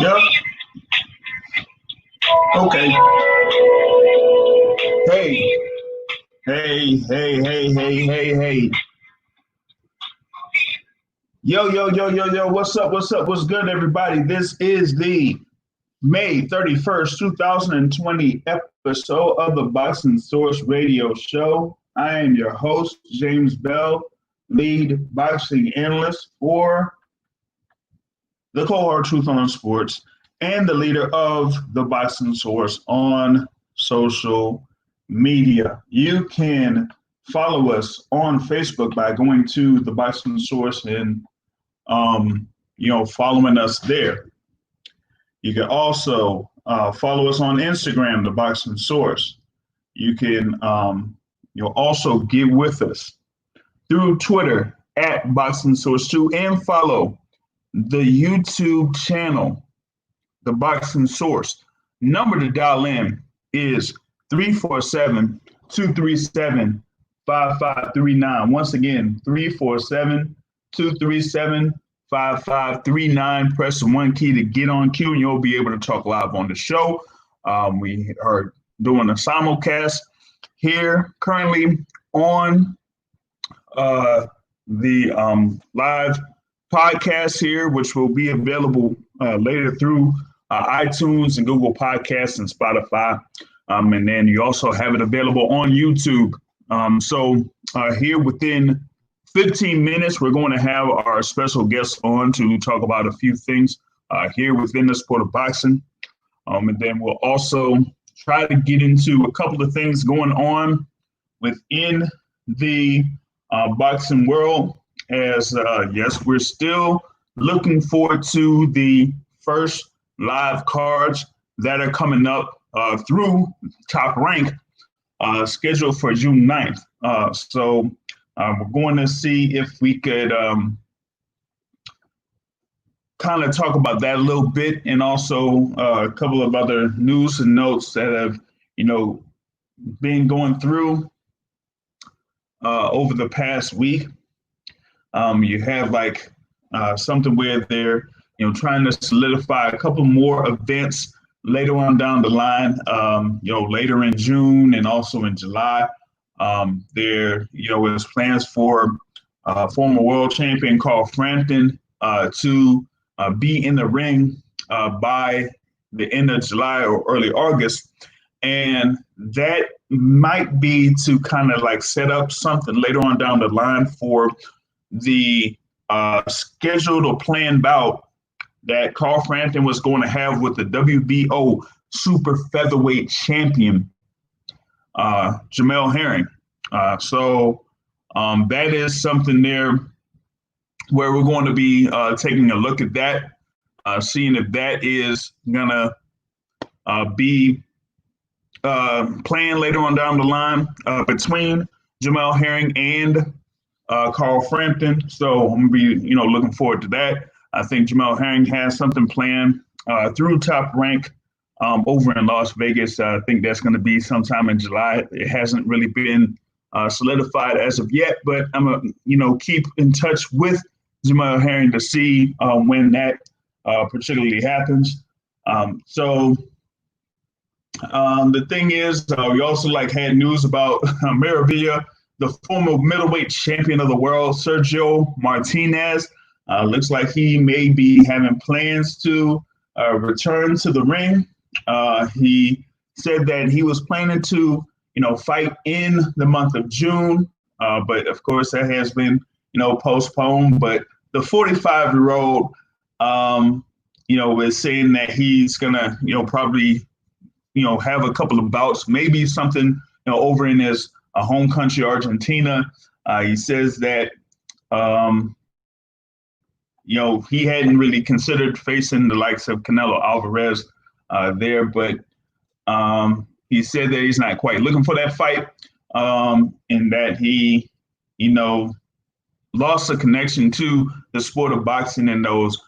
Yep. Okay. Hey, hey. Yo. What's up? What's good, everybody? This is the May 31st, 2020 episode of the Boxing Source Radio Show. I am your host, James Bell, lead boxing analyst for the Cohort Truth on Sports and the leader of the Boxing Source on social media. You can follow us on Facebook by going to the Boxing Source and following us there. You can also follow us on Instagram, the Boxing Source. You can also get with us through Twitter at Boxing Source 2 and follow the YouTube channel, the Boxing Source. Number to dial in is 347-237-5539. Once again, 347-237-5539. Press the one key to get on cue and you'll be able to talk live on the show. We are doing a simulcast here currently on the live podcast here, which will be available later through iTunes and Google Podcasts and Spotify. And then you also have it available on YouTube. So here within 15 minutes, we're going to have our special guests on to talk about a few things here within the sport of boxing. And then we'll also try to get into a couple of things going on within the boxing world. As yes, we're still looking forward to the first live cards that are coming up through Top Rank, scheduled for June 9th. So we're going to see if we could kind of talk about that a little bit, and also a couple of other news and notes that have, been going through over the past week. You have something where they're, trying to solidify a couple more events later on down the line, later in June and also in July. There, is plans for former world champion Carl Frampton to be in the ring by the end of July or early August. And that might be to kind of set up something later on down the line for the scheduled or planned bout that Carl Frampton was going to have with the WBO super featherweight champion, Jamel Herring. So that is something there where we're going to be taking a look at that, seeing if that is going to be planned later on down the line between Jamel Herring and Carl Frampton. So I'm going to be, looking forward to that. I think Jamel Herring has something planned through Top Rank over in Las Vegas. I think that's going to be sometime in July. It hasn't really been solidified as of yet, but I'm going to, keep in touch with Jamel Herring to see when that particularly happens. So the thing is, we also had news about Maravilla, the former middleweight champion of the world, Sergio Martinez. Looks like he may be having plans to return to the ring. He said that he was planning to, fight in the month of June, but of course that has been, postponed. But the 45-year-old, is saying that he's gonna, probably, have a couple of bouts, maybe something, over in his home country, Argentina. He says that. He hadn't really considered facing the likes of Canelo Alvarez there, but he said that he's not quite looking for that fight, and that he, lost a connection to the sport of boxing in those,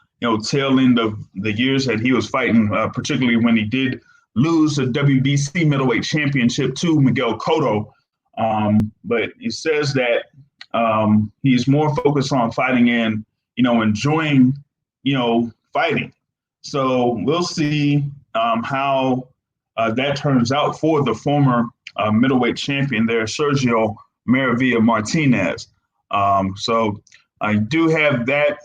tail end of the years that he was fighting, particularly when he did lose the WBC middleweight championship to Miguel Cotto. But he says that he's more focused on fighting and, enjoying, fighting. So we'll see how that turns out for the former middleweight champion there, Sergio Maravilla Martinez. So I do have that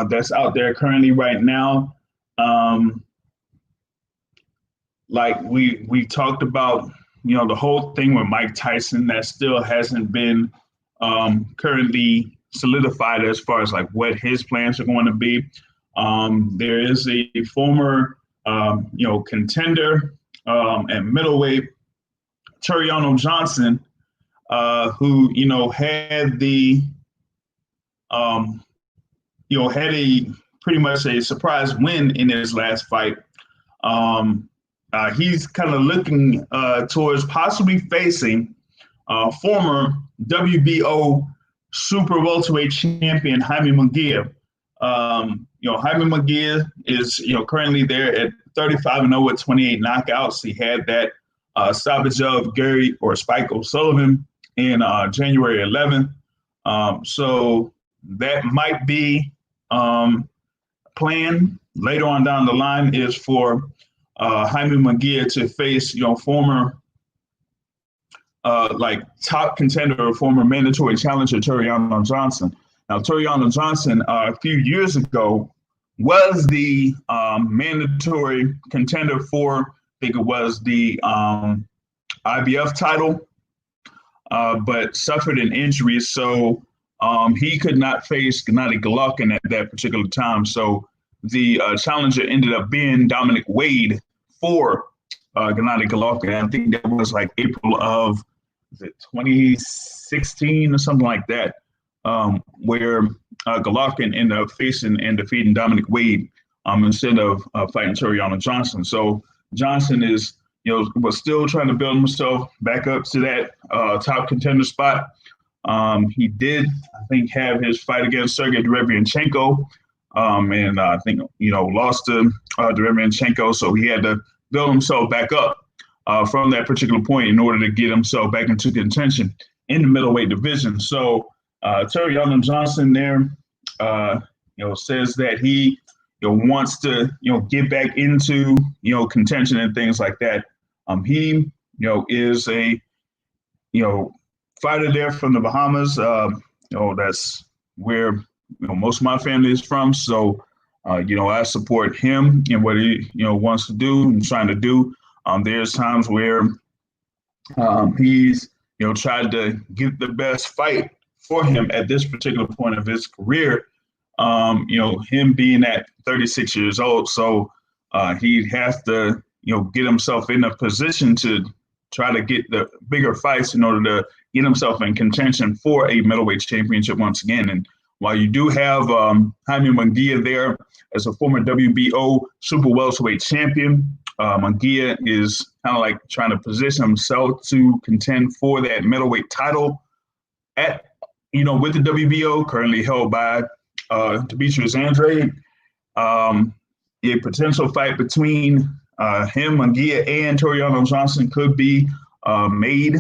that's out there currently right now. Like we talked about, the whole thing with Mike Tyson that still hasn't been currently solidified as far as like what his plans are going to be. There is a former, contender at middleweight, Turiano Johnson, who had the, had a pretty much a surprise win in his last fight. He's kind of looking towards possibly facing former WBO super welterweight champion Jaime Munguia. Jaime Munguia is currently there at 35-0 with 28 knockouts. He had that stoppage of Spike O'Sullivan in January 11th. So that might be planned later on down the line is for Jaime Munguia to face former top contender or former mandatory challenger Turiano Johnson. Now, Turiano Johnson, a few years ago, was the mandatory contender for, I think it was the IBF title, but suffered an injury. So he could not face Gennady Golovkin at that particular time. So the challenger ended up being Dominic Wade for Gennady Golovkin. I think that was like April of 2016 or something like that, where Golovkin ended up facing and defeating Dominic Wade instead of fighting Turiano Johnson. So Johnson is, was still trying to build himself back up to that top contender spot. He did, I think, have his fight against Sergey Derevyanchenko, and I think, lost to Derevyanchenko. So he had to build himself back up from that particular point in order to get himself back into contention in the middleweight division. So Turiano Johnson there, says that he, wants to, get back into, contention and things like that. He, is a, fighter there from the Bahamas. That's where, most of my family is from. So, I support him and what he, wants to do and trying to do. There's times where he's, tried to get the best fight for him at this particular point of his career. Him being at 36 years old. So he'd have to, get himself in a position to try to get the bigger fights in order to get himself in contention for a middleweight championship once again. And while you do have Jaime Munguia there as a former WBO super welterweight champion, Munguia is kind of like trying to position himself to contend for that middleweight title at, with the WBO currently held by Dmitry Salita. A potential fight between him, Munguia, and Turiano Johnson could be made,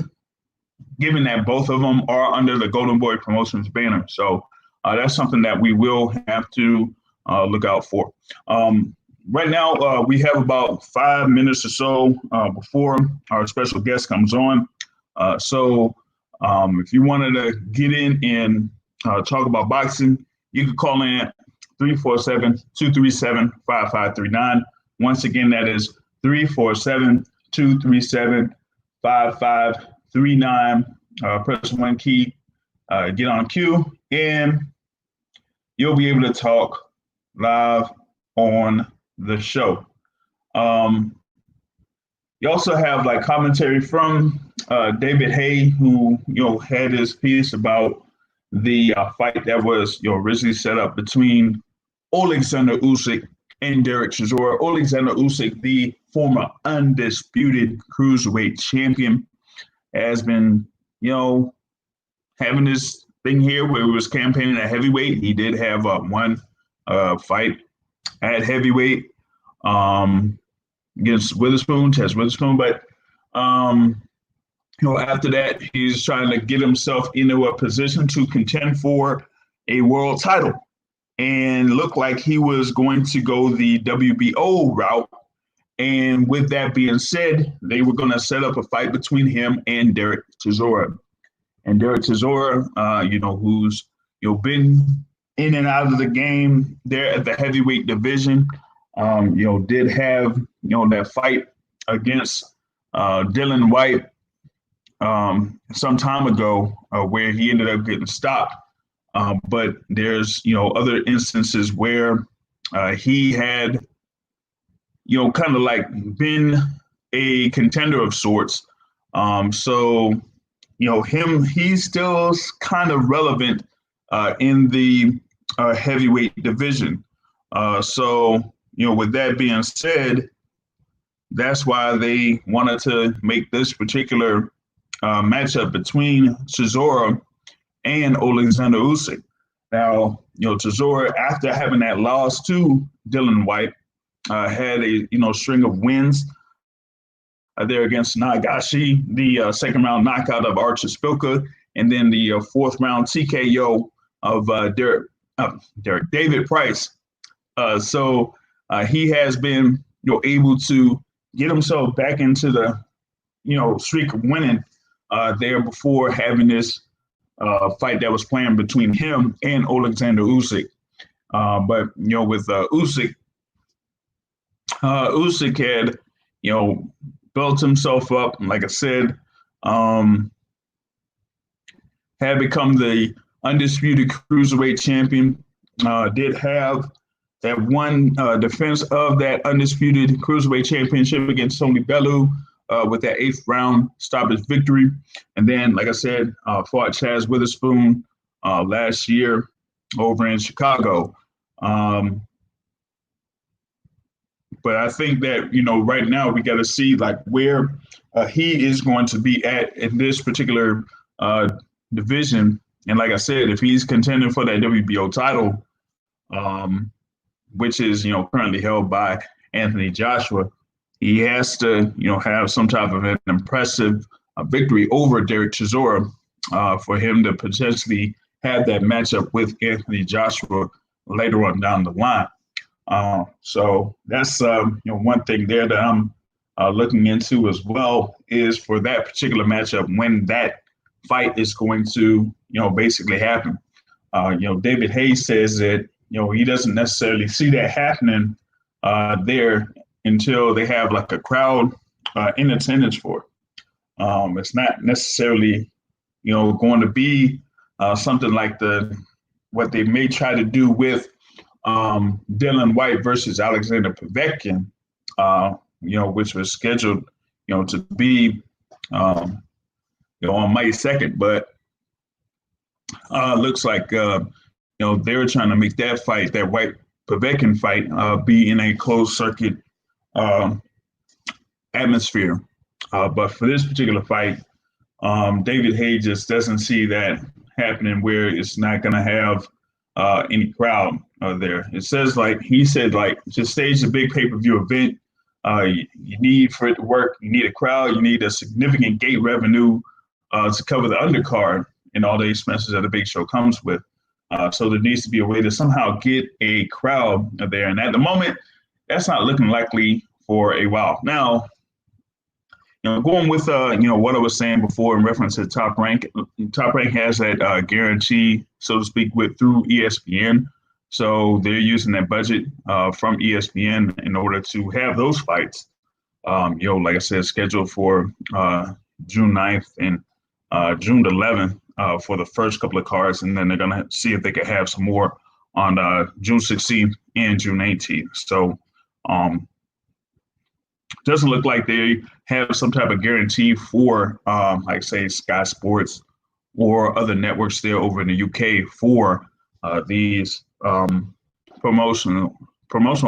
given that both of them are under the Golden Boy Promotions banner. So that's something that we will have to look out for. Right now, we have about 5 minutes or so before our special guest comes on. So if you wanted to get in and talk about boxing, you can call in at 347-237-5539. Once again, that is 347-237-5539. Press one key, get on cue, and you'll be able to talk live on the show. You also have like commentary from David Hay, who had his piece about the fight that was originally set up between Alexander Usyk and Derek Chisora. Alexander Usyk, the former undisputed cruiserweight champion, has been having this thing here where he was campaigning at heavyweight. He did have one fight at heavyweight against Tess Witherspoon, but after that, he's trying to get himself into a position to contend for a world title. and looked like he was going to go the WBO route. And with that being said, they were going to set up a fight between him and Derek Chisora. And Derek Chisora, who's been in and out of the game there at the heavyweight division, did have that fight against Dylan White some time ago where he ended up getting stopped. But there's other instances where he had kind of like been a contender of sorts. So he's still kind of relevant in the heavyweight division. So with that being said, that's why they wanted to make this particular matchup between Chisora and Alexander Usyk. Now, Chisora, after having that loss to Dylan White, had a string of wins there against Nagashi, the second round knockout of Archer Spilka, and then the fourth round TKO of David Price. So he has been able to get himself back into the streak of winning there before having this fight that was planned between him and Alexander Usyk. But with Usyk, Usyk had built himself up, like I said, had become the undisputed cruiserweight champion. Did have that one defense of that undisputed cruiserweight championship against Tony Bellew with that 8th round stoppage victory. And then, like I said, fought Chaz Witherspoon last year over in Chicago. But I think that, right now we got to see like where he is going to be at in this particular division. And like I said, if he's contending for that WBO title, which is, currently held by Anthony Joshua, he has to, have some type of an impressive victory over Derek Chisora for him to potentially have that matchup with Anthony Joshua later on down the line. So that's, one thing there that I'm looking into as well is for that particular matchup when that fight is going to, basically happen. David Hayes says that, he doesn't necessarily see that happening there until they have like a crowd in attendance for it. It's not necessarily, going to be something like what they may try to do with Dylan White versus Alexander Povetkin, which was scheduled, to be, on May 2nd, but looks like, they were trying to make that fight, that White Povetkin fight, be in a closed circuit atmosphere. But for this particular fight, David Hayes just doesn't see that happening where it's not going to have any crowd there. It says he said to stage a big pay-per-view event, you need for it to work, you need a crowd, you need a significant gate revenue to cover the undercard and all the expenses that a big show comes with. So there needs to be a way to somehow get a crowd there. And at the moment, that's not looking likely for a while. Now, going with what I was saying before in reference to Top Rank has that guarantee, so to speak, through ESPN. So they're using that budget from ESPN in order to have those fights. Like I said, scheduled for June 9th and June 11th for the first couple of cards, and then they're going to see if they can have some more on June 16th and June 18th. So doesn't look like they have some type of guarantee for, like say, Sky Sports or other networks there over in the UK for these promotional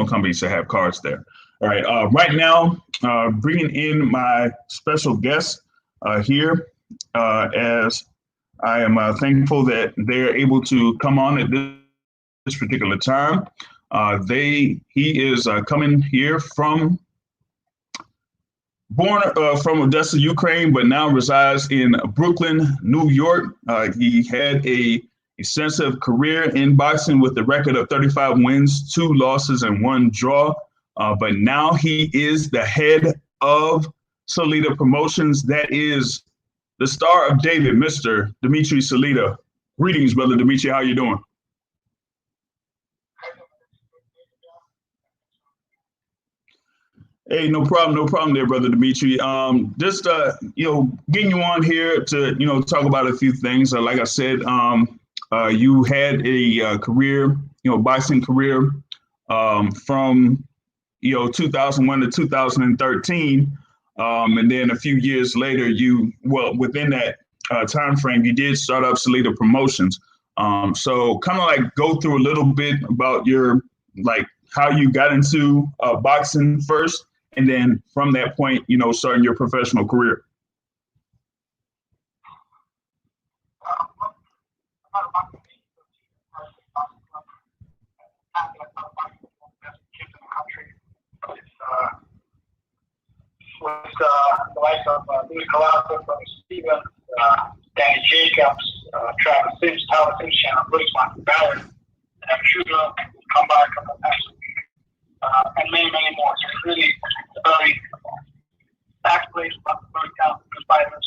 companies to have cards there. All right, right now, bringing in my special guest here, as I am thankful that they're able to come on at this particular time. He is coming here from Odessa, Ukraine, but now resides in Brooklyn, New York. He had a extensive career in boxing with a record of 35 wins, 2 losses, and 1 draw. But now he is the head of Salita Promotions. That is the star of David, Mr. Dmitry Salita. Greetings, brother Dmitry. How you doing? Hey, no problem there, brother Dmitry. Just getting you on here to talk about a few things. Like I said, you had a career, boxing career, from 2001 to 2013, and then a few years later, within that time frame, you did start up Salita Promotions. So kind of like go through a little bit about your how you got into boxing first. And then from that point, starting your professional career. With the likes of Louis Colata, Stevens, Danny Jacobs, Travis Sims, Tyler Simpson, Bruce Michael Ballard, and Shooter come by a couple of times a week, and many, many more. So it's really a very fast place, very talented fighters,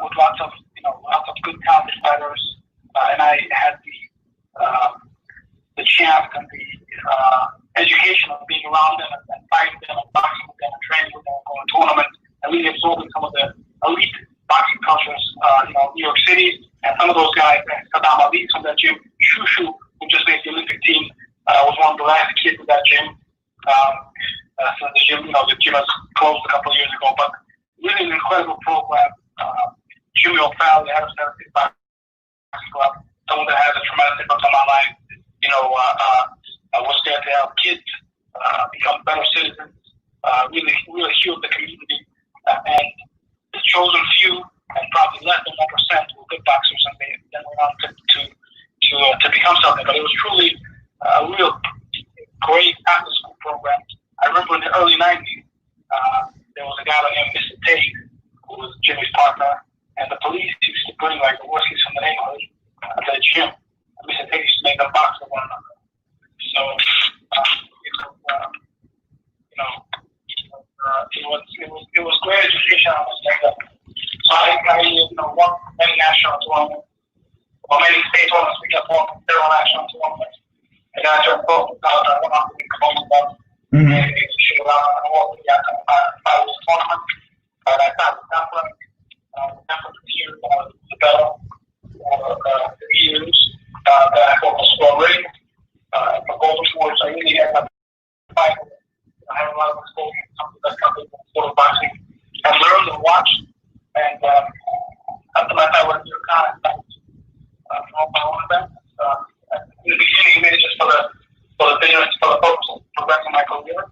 with lots of good talented fighters, and I had the chance and the education of being around them and fighting them and boxing with them and training with them, going to tournaments, and really absorbing some of the elite boxing cultures, New York City, and some of those guys, Saddam Ali from that gym, Shushu, who just made the Olympic team, was one of the last kids in that gym. So the gym, the gym has closed a couple of years ago, but really an incredible program. Jimmy O'Fallon, the head of 76 Boxing Club, someone that has a tremendous impact on my life. Was there to help kids become better citizens, really heal the community, and the chosen few, and probably less than 1%, were good boxers, and they then went on to become something. But it was truly a real great after-school program. I remember in the early 90s, there was a guy named Mr. Tate, who was Jimmy's partner, and the police used to bring the worst kids from the neighborhood to the gym. And Mr. Tate used to make them box with one another. So it was great education. So I won many national tournaments, many state tournaments. We got won several national tournaments, and I just focused on I went on to become one. And it should allow me to walk the five tournament. And I started sampling for 2 years the battle for 3 years. That I focused on rate. For golden sports, I really had my fight. I had a lot of exposure to some of the best companies in sport boxing, and learned and watched. And after my time with New York Times, from my own events. In the beginning, maybe just for the business, for the focus of progressing my career.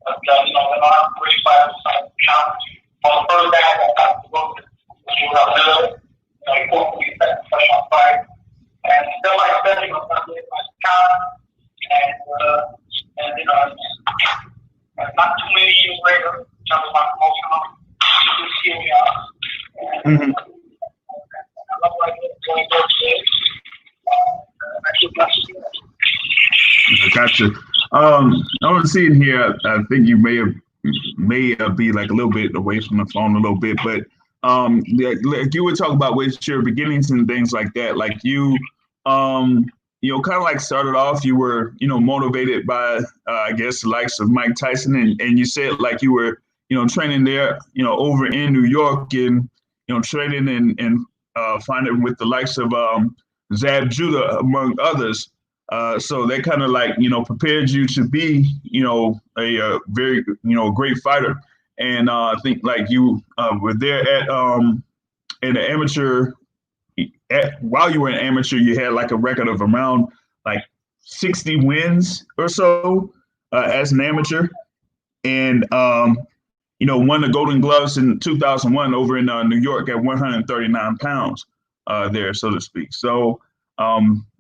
But then I'm pretty fast, challenge. On the first day, I got to work with you. He forced me to set a professional fight. And still like studying on my time, and not too many years later, in terms of my promotion, here we are. And I love what I do, doing those things. I keep blessing you. Gotcha. I was seeing here. I think you may be like a little bit away from the phone a little bit, but like you were talking about with your beginnings and things like that. Like you, kind of like started off. You were, motivated by, I guess, the likes of Mike Tyson, and you said like you were, training there, over in New York, and training and finding with the likes of Zab Judah, among others. So that kind of like, prepared you to be, a very, great fighter. And I think like you were there at an amateur. While you were an amateur, you had like a record of around like 60 wins or so as an amateur, and won the Golden Gloves in 2001 over in New York at 139 pounds there, so to speak. So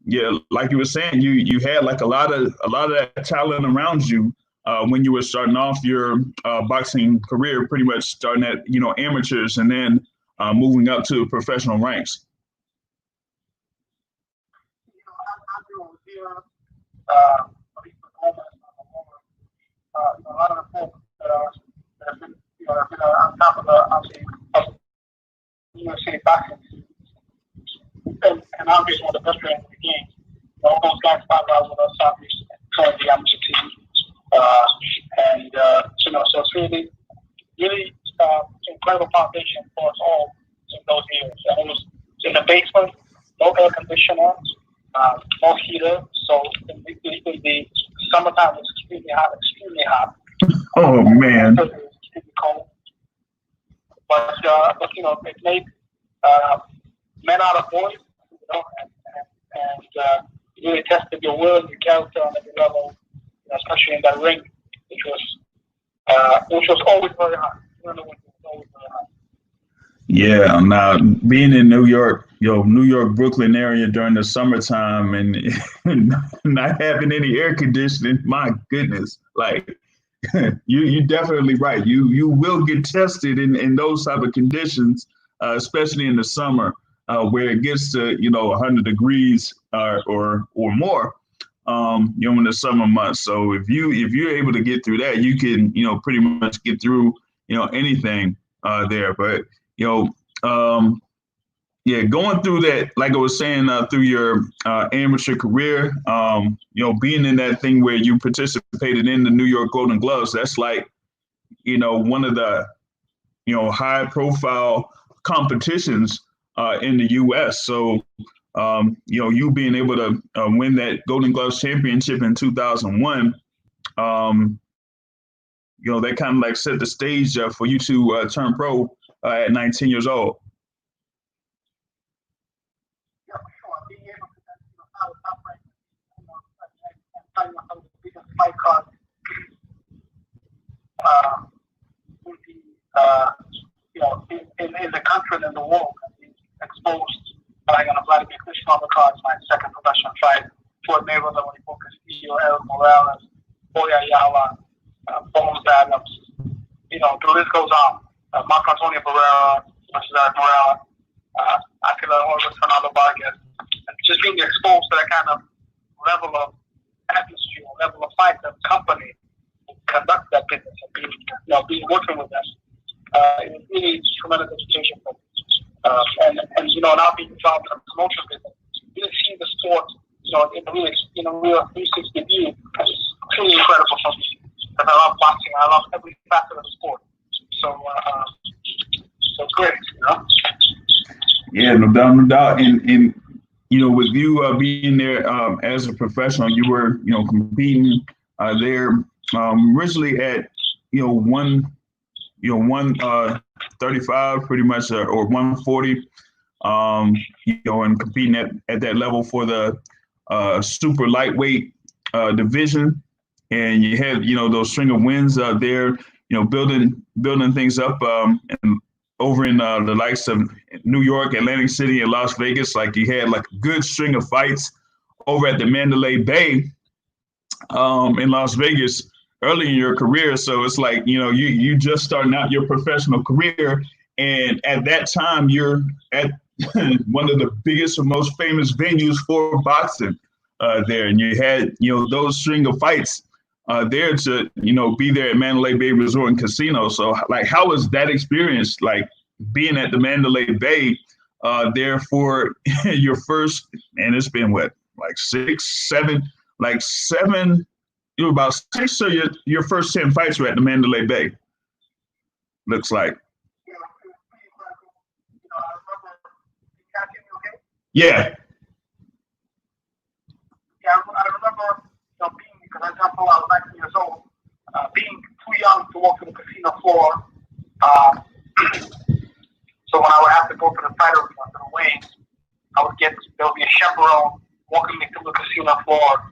yeah, like you were saying, you had like a lot of that talent around you when you were starting off your boxing career, pretty much starting at amateurs, and then moving up to professional ranks? I do over here, at least at the moment, a lot of the folks that have been, on top of the New York City boxing, and obviously one of the best trainers in the game. All those guys started out with us, obviously, trying the amateur team, so it's really incredible foundation for us all in those years. And it was in the basement, no air conditioner, no heater, so in the summertime it was extremely hot. Oh man! It was extremely cold, but it made men out of boys, and really tested your will and your character on every level, especially in that ring, which was always very hot. Yeah, now being in New York, New York, Brooklyn area during the summertime and not having any air conditioning, my goodness, like you're definitely right. You will get tested in those type of conditions, especially in the summer, where it gets to 100 degrees or more, in the summer months. So if you're able to get through that, you can pretty much get through anything there. But yeah, going through that, like I was saying, through your amateur career, being in that thing where you participated in the New York Golden Gloves, that's like, one of the, high profile competitions in the U.S. So, you being able to win that Golden Gloves championship in 2001, that kind of like set the stage for you to turn pro at 19 years old. Fight card in the country and in the world. Exposed by Vladimir Klitschko on the cards, my second professional fight. Floyd Mayweather, when he fought Castillo, Eric Morales, Boy Ayala, Bones Adams. The list goes on. Marco Antonio Barrera versus Eric Morales, Aquila Horvath, Fernando Vargas. And just being exposed to that kind of level of atmosphere, level of fight, that company conduct that business and being working with them. It was really tremendous education for me. And now being involved in the promotion business, really seeing the sport, in a real 360 view, is truly incredible for me. Because I love boxing, I love every facet of the sport. So it's great, Yeah, no doubt. And with you being there as a professional, you were, competing there originally at, 135 pretty much, or 140, and competing at that level for the super lightweight division. And you had, those string of wins there, building things up and over in the likes of New York, Atlantic City, and Las Vegas. Like you had like a good string of fights over at the Mandalay Bay in Las Vegas early in your career. So it's like, you just starting out your professional career. And at that time, you're at one of the biggest or most famous venues for boxing there. And you had, those string of fights there to, be there at Mandalay Bay Resort and Casino. So like, how was that experience, like being at the Mandalay Bay there for your first, and it's been what, like 7, you were about 6, so your first 10 fights were at the Mandalay Bay, looks like. Yeah. Yeah, I remember being, because I jumped I was 19 years old, being too young to walk to the casino floor. So when I would have to go to the fight arena, to the weigh-ins, there would be a chaperone walking me through the casino floor,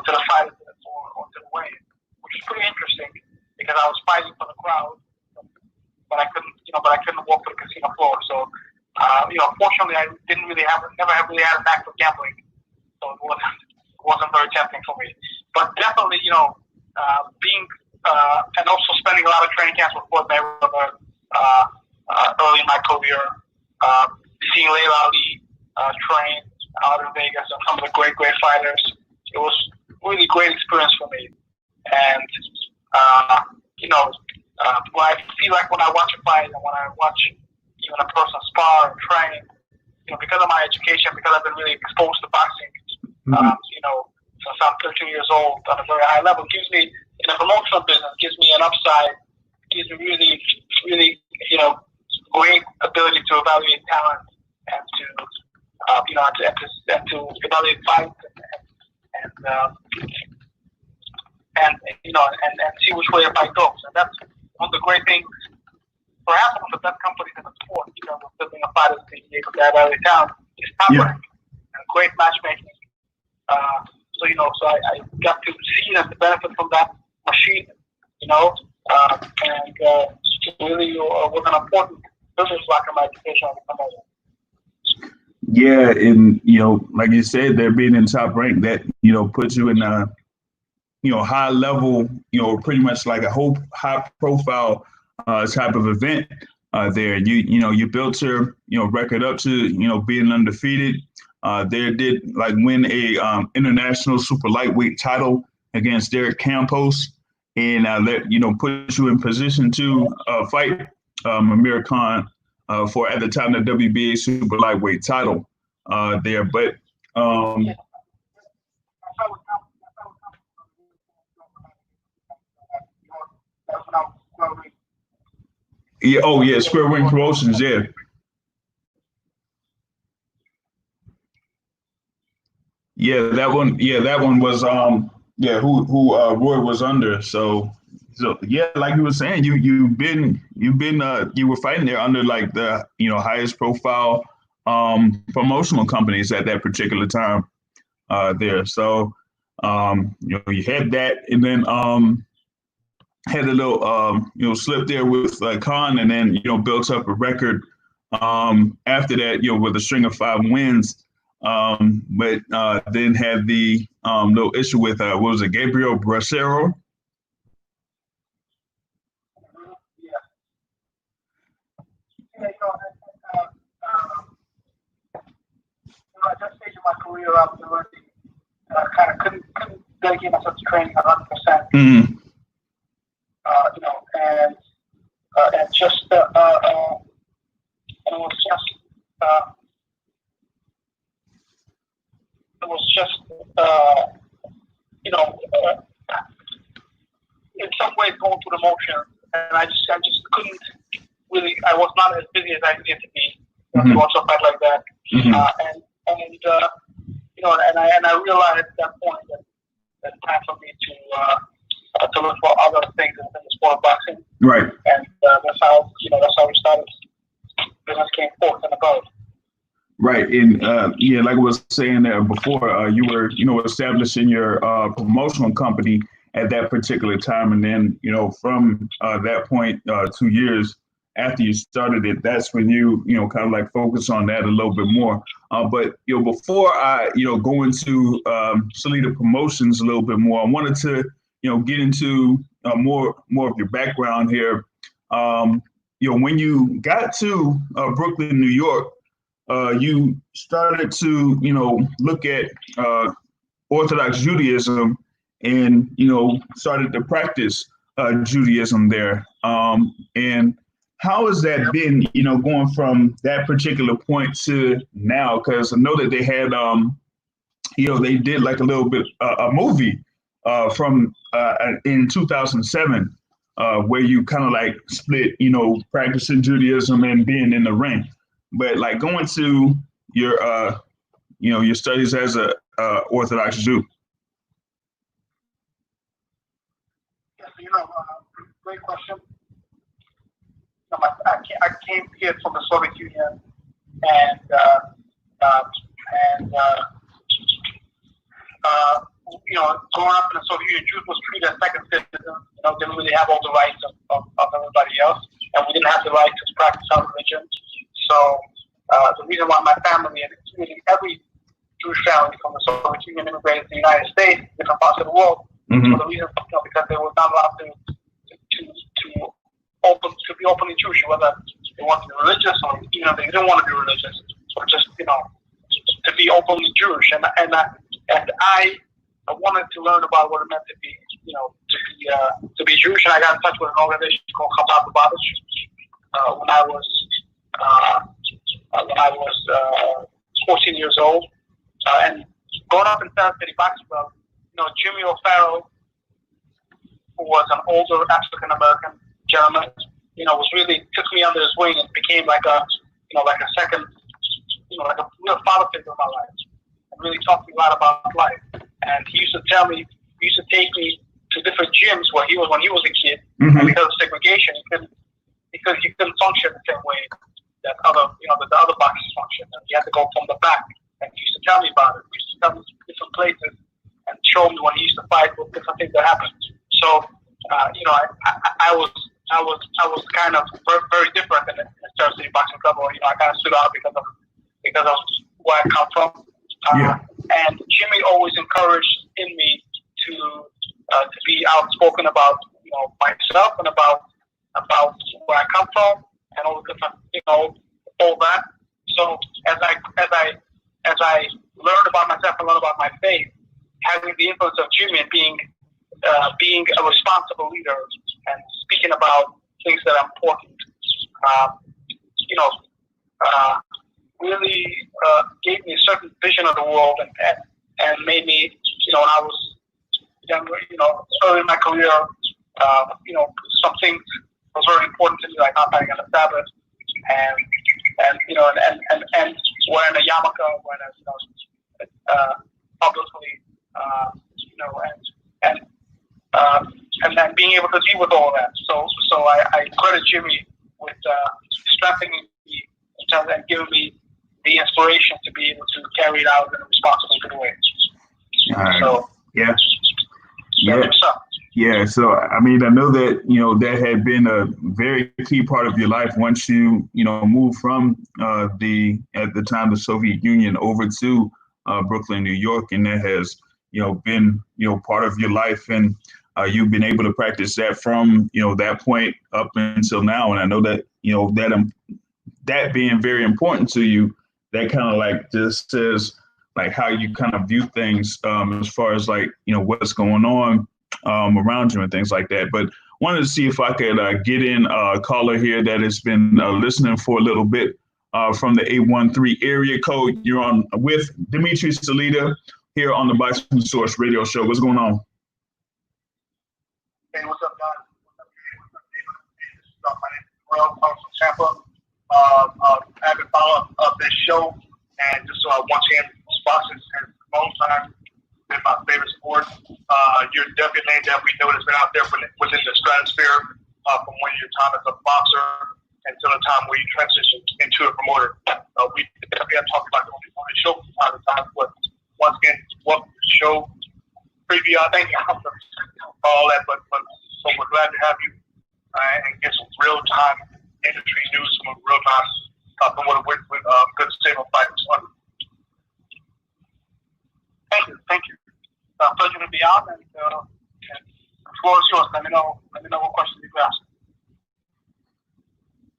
to the fight or to the weigh-in, which is pretty interesting because I was fighting for the crowd, but I couldn't walk to the casino floor. So, fortunately, I never really had a knack for gambling, so it wasn't very tempting for me. But definitely, being and also spending a lot of training camps with Floyd Mayweather early in my career, seeing Layla Ali train out in Vegas and some of the great fighters. It was a really great experience for me. And, what I feel like when I watch a fight and when I watch even a person spar or train, because of my education, because I've been really exposed to boxing, since I'm 13 years old on a very high level, gives me, in a promotional business, gives me an upside, gives me really, really, great ability to evaluate talent and to, and to evaluate fights and see which way a fight goes. And that's one of the great things, perhaps one of the best companies in the sport, with building a fighter to be able to evaluate talent, is Top Rank and great matchmaking. So I got to see and to benefit from that machine, and really was an important business block in my education. Yeah, and like you said, they're being in Top Rank, that puts you in a high level, pretty much like a whole high profile type of event there. You built your record up to being undefeated. They did win a international super lightweight title against Derek Campos, and that put you in position to fight Amir Khan for, at the time, the WBA super lightweight title there. But Square Wing Promotions, yeah. Yeah, that one was who Roy was under. So yeah, like you were saying, you were fighting there under like the highest profile promotional companies at that particular time there. So you had that, and then had a little slip there with Khan, and then built up a record after that with a string of 5 wins. But then had the little issue with what was it, Gabriel Bracero? At that stage of my career, I was already kind of couldn't dedicate myself to training 100%. Mm-hmm. And just and it was just in some ways going through the motions, and I just couldn't really. I was not as busy as I needed to be to watch a fight like that. Mm-hmm. And I realized at that point that it's time for me to look for other things in the sport of boxing. Right. And that's how we started. Business came forth and about. Right. And like I was saying there before, you were establishing your promotional company at that particular time, and then from that point, 2 years after you started it, that's when you kind of like focus on that a little bit more. But before I go into Salita Promotions a little bit more, I wanted to get into more of your background here. When you got to Brooklyn, New York, you started to look at Orthodox Judaism and started to practice Judaism there. And how has that been, going from that particular point to now? Because I know that they had, they did like a little bit a movie from in 2007 where you kind of like split, practicing Judaism and being in the ring. But like going to your studies as a Orthodox Jew. Yes, great question. I came here from the Soviet Union, and growing up in the Soviet Union, Jews was treated as second citizens. Didn't really have all the rights of everybody else, and we didn't have the right to practice our religion. So the reason why my family, and it's really every Jewish family from the Soviet Union, immigrated to the United States, different parts of the world, for the reason because they were not allowed to openly Jewish, whether they want to be religious or even if they didn't want to be religious, or just to be openly Jewish. And I wanted to learn about what it meant to be to be Jewish. And I got in touch with an organization called Chabad when I was 14 years old, and growing up in South City, Boxborough, Jimmy O'Farrell, who was an older African American gentleman, took me under his wing and became like a second, like a real father figure in my life, and really taught me a lot about life. And he used to take me to different gyms when he was a kid, and because of segregation, he couldn't function the same way that the other boxers function. And he had to go from the back. And he used to tell me about it. He used to tell me different places and show me when he used to fight with different things that happened. So, I was kind of very different in the Star City Boxing Club. I kind of stood out because of where I come from. And Jimmy always encouraged in me to be outspoken about myself and about where I come from and all the different all that. So as I learned about myself and learned about my faith, having the influence of Jimmy and being a responsible leader and speaking about things that are important, really gave me a certain vision of the world and made me, when I was younger, early in my career, some things was very important to me, like not fighting on the Sabbath, and wearing a yarmulke, publicly, and then being able to deal with all of that. So I credit Jimmy with strengthening me and giving me the inspiration to be able to carry it out in a responsible good way. So yeah. So I mean, I know that that had been a very key part of your life once you moved from at the time the Soviet Union over to Brooklyn, New York, and that has been part of your life, and you've been able to practice that from that point up until now. And I know that that being very important to you, that kind of like just says like how you kind of view things as far as like what's going on around you and things like that. But wanted to see if I could get in a caller here that has been listening for a little bit from the 813 area code. You're on with Dmitry Salita here on the Boxing Source Radio Show. What's going on? Hey, what's up, guys? What's up, David? This is my name is Terrell. I'm from Tampa. I've been following up this show, and just once again, boxing has a long time been my favorite sport. You're definitely a name that we know that's been out there within the stratosphere from when your time as a boxer until the time where you transition into a promoter. We definitely have talked about doing the show from time to time, but once again, welcome to the show. Preview, thank you for all that, but we're glad to have you and get some real-time industry news from real-time from with good stable fighters. Thank you. Pleasure to be on, and the floor is yours. Let me know what questions you ask.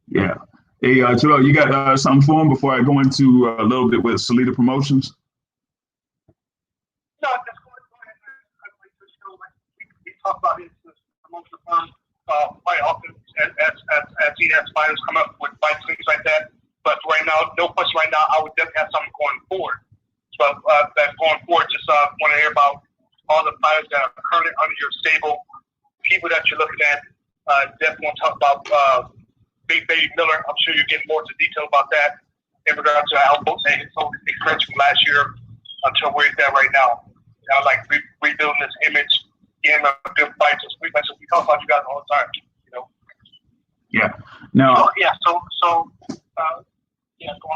Yeah. Hey, Terrell, you got something for him before I go into a little bit with Salita Promotions? No, just go ahead. We talk about his promotional firm quite often as he has fighters come up with fights, things like that. But right now, no question right now, I would definitely have something going forward. So that going forward, just want to hear about all the fighters that are currently under your stable, people that you're looking at. Definitely want to talk about Big Baby Miller. I'm sure you'll get more into detail about that in regards to how both his experience from last year until where he's at right now. Like rebuilding this image, getting a good fight. So we talk about you guys all the time, Yeah. Now. Go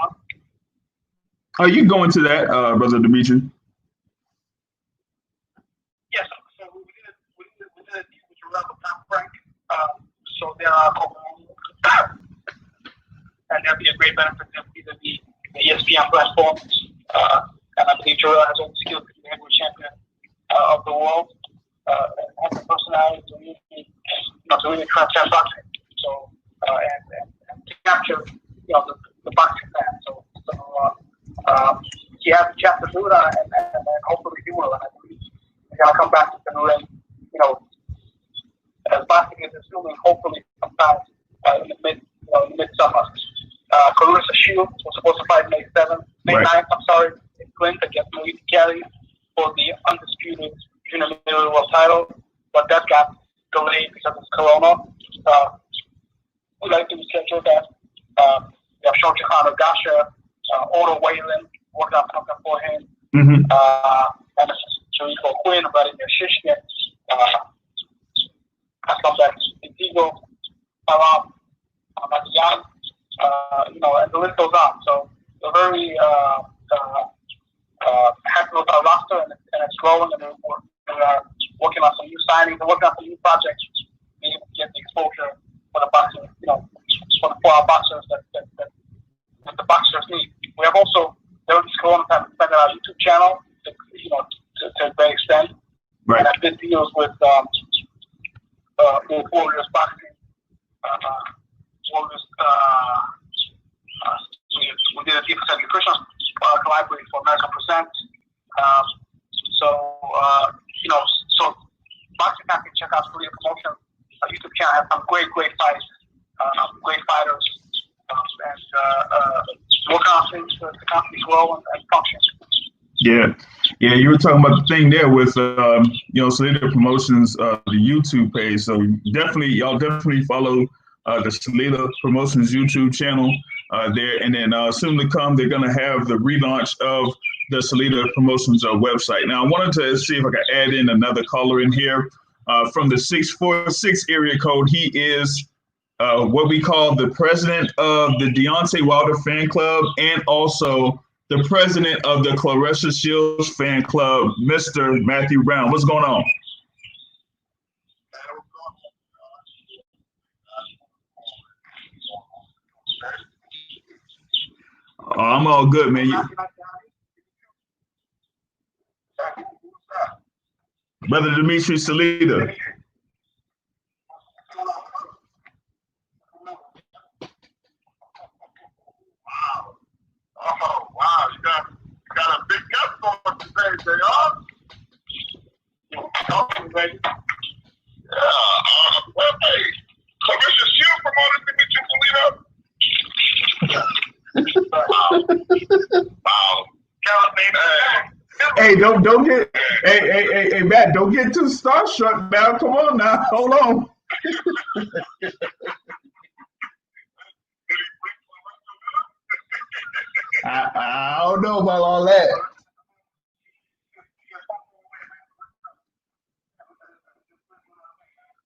on. You can go into that, Brother Dmitry. Yes. So we did a deal with your Rebel Tom Frank. So there are and that'd be a great benefit to either the ESPN platform. And I believe Joel has all the skills to be the heavyweight champion of the world. And has the personality to really transcend boxing. So come back to the ring, as boxing is resuming, hopefully sometime in the midsummer. Clarissa Shields was supposed to fight May 9th, in Flint against Marie Kelly for the undisputed junior middleweight title, but that got delayed because of Corona. We'd like to reschedule that. We have Shoji Hanagashia, Otto Whalen, worked out something for him. And Jericho Quinn, Vladimir Shishkin, Aslan Diego, Madian, and the list goes on. So we're very happy with our roster, and it's growing, and we are working on some new signings and working on some new projects to be able to get the exposure for the boxing, for our boxers that the boxers need. We have also, during this corona time, expanded our YouTube channel to a great extent. Right. And I did deals with Warriors Boxing, Warriors. We did a deal for Century Christian collaborating for American Presents. So boxing fans can check out Studio Promotion. Our YouTube channel has some great fights, great fighters, and working on things to constantly grow and function. Yeah, you were talking about the thing there with Salita Promotions, the YouTube page. So y'all definitely follow the Salita Promotions YouTube channel there, and then soon to come, they're gonna have the relaunch of the Salita Promotions website. Now, I wanted to see if I could add in another caller in here from the 646 area code. He is what we call the president of the Deontay Wilder fan club, and also the president of the Clarissa Shields fan club, Mr. Matthew Brown. What's going on? Oh, I'm all good, man. Brother Dmitry Salita. Wow, you got a big guest on today, JR. Baby. Yeah, hey, Clarissa Shields promoted Dmitry Salita. Wow. Hey, don't get, hey, Matt, don't get too starstruck now. Come on now, hold on. I don't know about all that.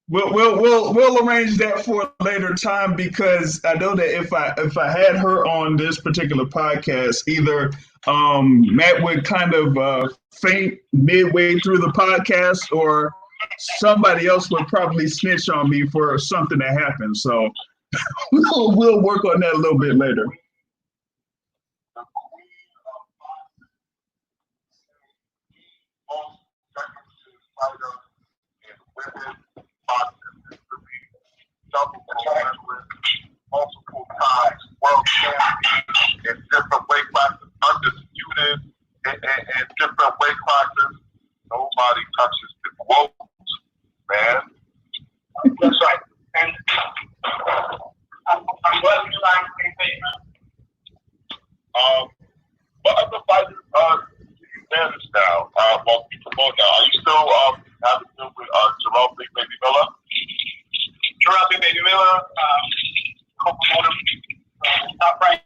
We'll arrange that for a later time, because I know that if I had her on this particular podcast, either Matt would kind of faint midway through the podcast, or somebody else would probably snitch on me for something that happened. So we'll work on that a little bit later. Multiple times world champion in different weight classes, undisputed in different weight classes. Nobody touches the quotes, man. That's right. And I'm glad you like anything. What other fighters you manage now? Well, you promote now. Are you still having to do with Jerome Big Baby Miller? Jerome Big Baby Miller, co-promoter, Top Rank,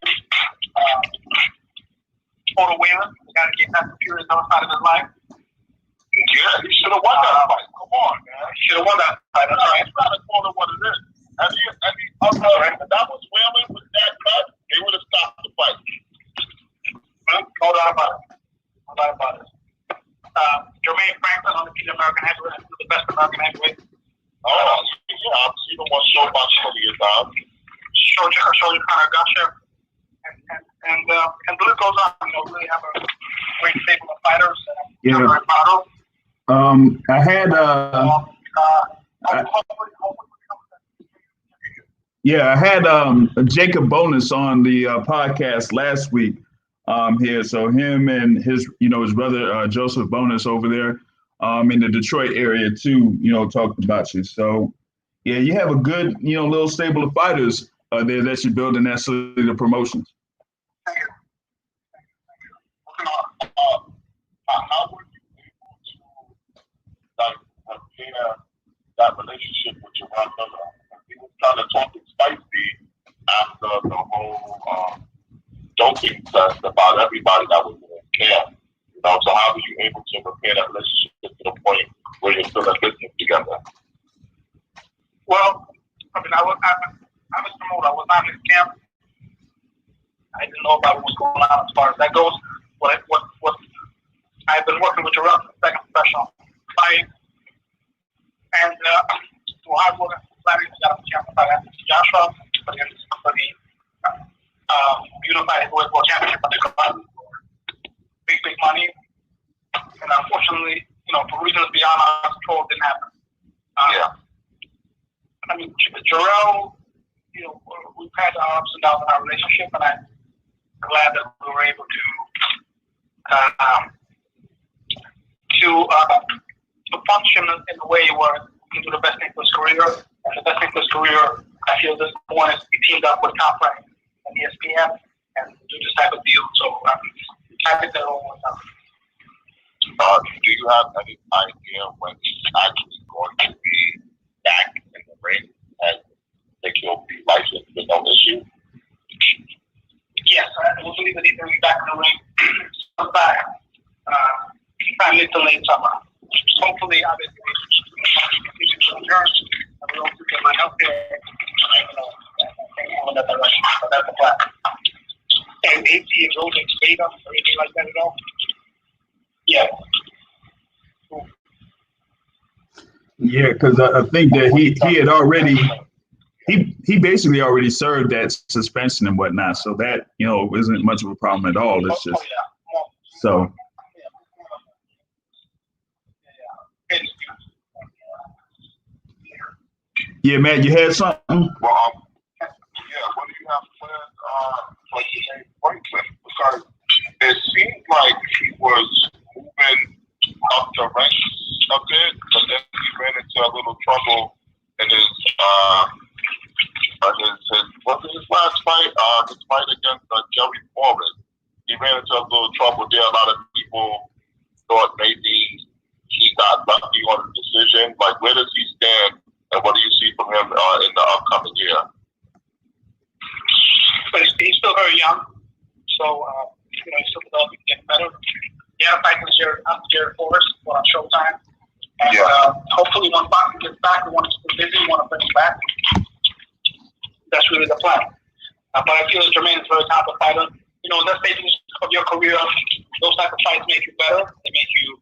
Otto Whalen. Got to get Fast and Furious on the side of his life. Yeah, he should have won that fight. Come on, man. He should have won that fight. That's right. It's not a quarter what it is. If that was Whalen with that cut, they would have stopped the fight. No doubt about it. Jermaine Franklin, undefeated American heavyweight, the best American heavyweight. Oh, yeah, I've seen him on show about 20 times. Shoji Hanagashia, and the list goes on. Really have a great stable of fighters. Yeah. Very proud of. I had I had Jacob Bonus on the podcast last week here. So him and his brother Joseph Bonus over there in the Detroit area too, talked about you. So yeah, you have a good, little stable of fighters there that you're building that Salita Promotions. Thank you. How were you able to repair that relationship with your brother? He was kind of talking spicy after the whole doping test about everybody that was in camp. So how were you able to repair that relationship to the point where you're still in business together? Well, I was promoted. I was not in his camp. I didn't know about what was going on as far as that goes. What I've been working with Jarrell, second professional fight, and through hard work and planning, we got a chance to fight against Joshua for the Unified Heavyweight World Championship. Big money, and unfortunately, for reasons beyond our control, it didn't happen. I mean, Jarrell, we've had our ups and downs in our relationship, and I'm glad that we were able to function in a way where we can do the best thing for his career. And the best thing for his career, I feel, at this point is to be teamed up with Top Rank and ESPN and do this type of deal. So I'm happy that it all worked out. Do you have any idea when he's actually going to be back in the ring and think he'll be licensed with no issue? Yes, I believe that he's going to be back in the ring sometime mid to late summer. Hopefully, obviously, insurance and we also get my health care. That direction. So that's the plan. And 80 years old, data or anything like that at all? Yeah. Yeah, because I think that he had already he basically already served that suspension and whatnot, so that isn't much of a problem at all. It's just so. Yeah, Matt, you had something? Well, what do you have planned for Jermaine Franklin? Because it seemed like he was moving up the ranks a bit, but then he ran into a little trouble in his what was his last fight? His fight against Jerry Forrest. He ran into a little trouble there. A lot of people thought maybe he got lucky on the decision. Like, where does he stand, and what do you see from him in the upcoming year? But he's still very young, so he's still developing, getting better. He had a fight against Jerry Forrest on Showtime, and hopefully when boxing gets back, we want to keep busy. We want to bring him back. That's really the plan. But I feel that Jermaine is a very talented fighter. In that stage of your career, those type of fights make you better. They make you,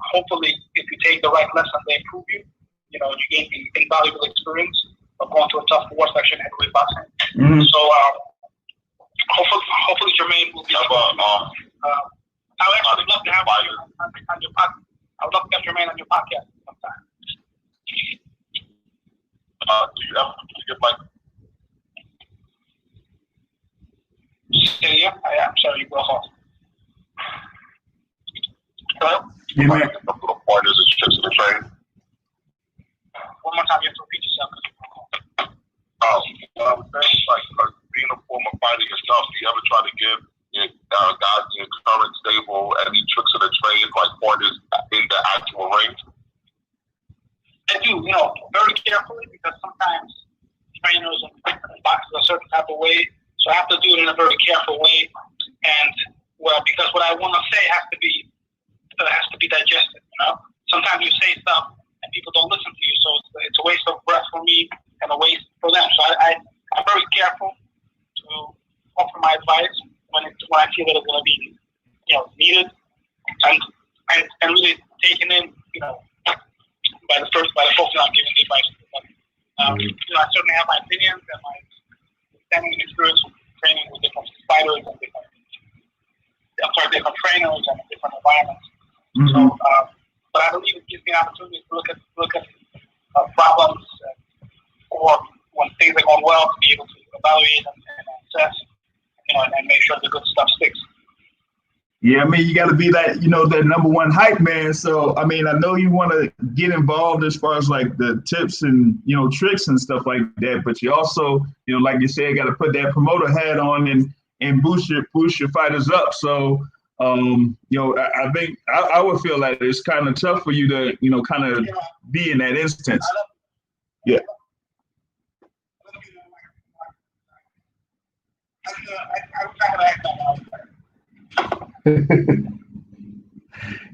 hopefully, if you take the right lessons, they improve you. You gain the invaluable experience of going to a tough war section heavyweight boxing. Mm-hmm. So hopefully Jermaine will be able to. I would actually love to have you on your podcast. I would love to have Jermaine on your podcast sometime. Do you ever get like? Yeah, I'm sorry, you broke off. Hello? Yeah, man. The little pointers and tricks of the trade. One more time, you have to repeat yourself. What I was saying, like, being a former fighter yourself, do you ever try to give guys in your current stable any tricks of the trade, like pointers in the actual ring? I do, very carefully, because sometimes trainers and boxers are a certain type of way, so I have to do it in a very careful way, and because what I want to say has to be digested. Sometimes you say stuff and people don't listen to you, so it's a waste of breath for me and a waste for them. So I'm very careful to offer my advice when I feel that it's going to be needed and really taken in by the folks that I'm giving the advice to. I certainly have my opinions and my understanding and experience with training with different fighters and different trainers and different environments. Mm-hmm. So, but I believe it gives me an opportunity to look at problems or when things are going well, to be able to evaluate and assess, and make sure the good stuff sticks. Yeah, I mean, you got to be that, that number one hype man. So, I mean, I know you want to get involved as far as like the tips and, tricks and stuff like that. But you also, like you said, got to put that promoter hat on and boost your fighters up. So, I think I would feel like it's kind of tough for you to, kind of be in that instance. Yeah.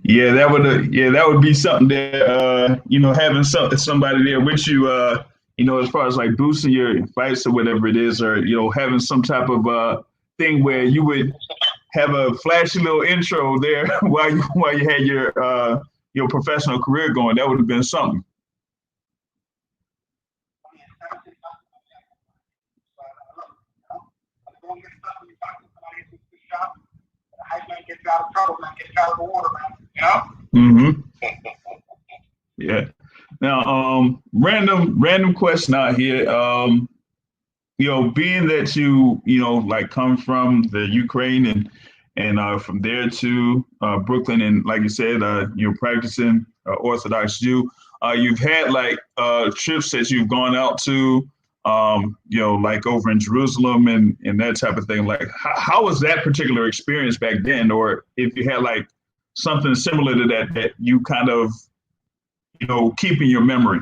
Yeah, that would be something that having somebody there with you, as far as like boosting your fights or whatever it is, or having some type of thing where you would have a flashy little intro there while you had your professional career going. That would have been something. Gets out of trouble, man. Gets out of the water, man. Mm-hmm. Yeah. Now, random question out here. Being that you like come from the Ukraine and from there to Brooklyn, and like you said, you're practicing Orthodox Jew. You've had like trips that you've gone out to, like over in Jerusalem and that type of thing. Like, how was that particular experience back then? Or if you had like something similar to that you kind of, keep in your memory?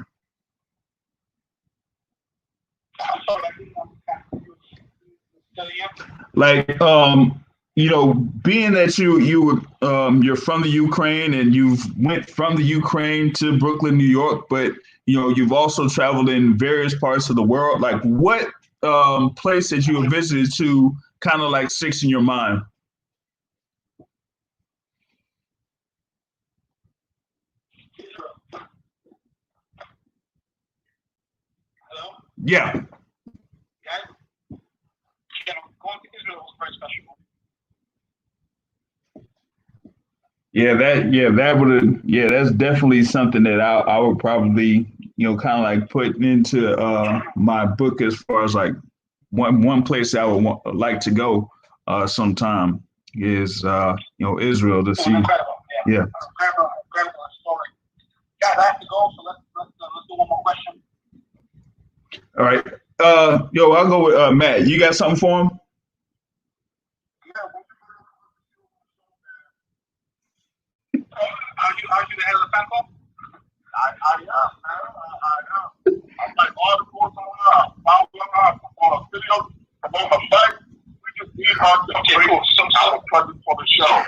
Like, being that you're from the Ukraine and you've went from the Ukraine to Brooklyn, New York, but you've also traveled in various parts of the world. Like, what place that you have visited to kind of like sticks in your mind? Hello? Yeah. Guys? Going to Israel was very special. That's definitely something that I would probably, kind of like put into my book as far as like one place I would like to go sometime is Israel to see. Yeah. Incredible story. Guys, I have to go, so let's do one more question. All right. I'll go with Matt. You got something for him? Are you the head of the fan club? I am, man. I am. I like articles on videos about my fight. We just need our some present for the show.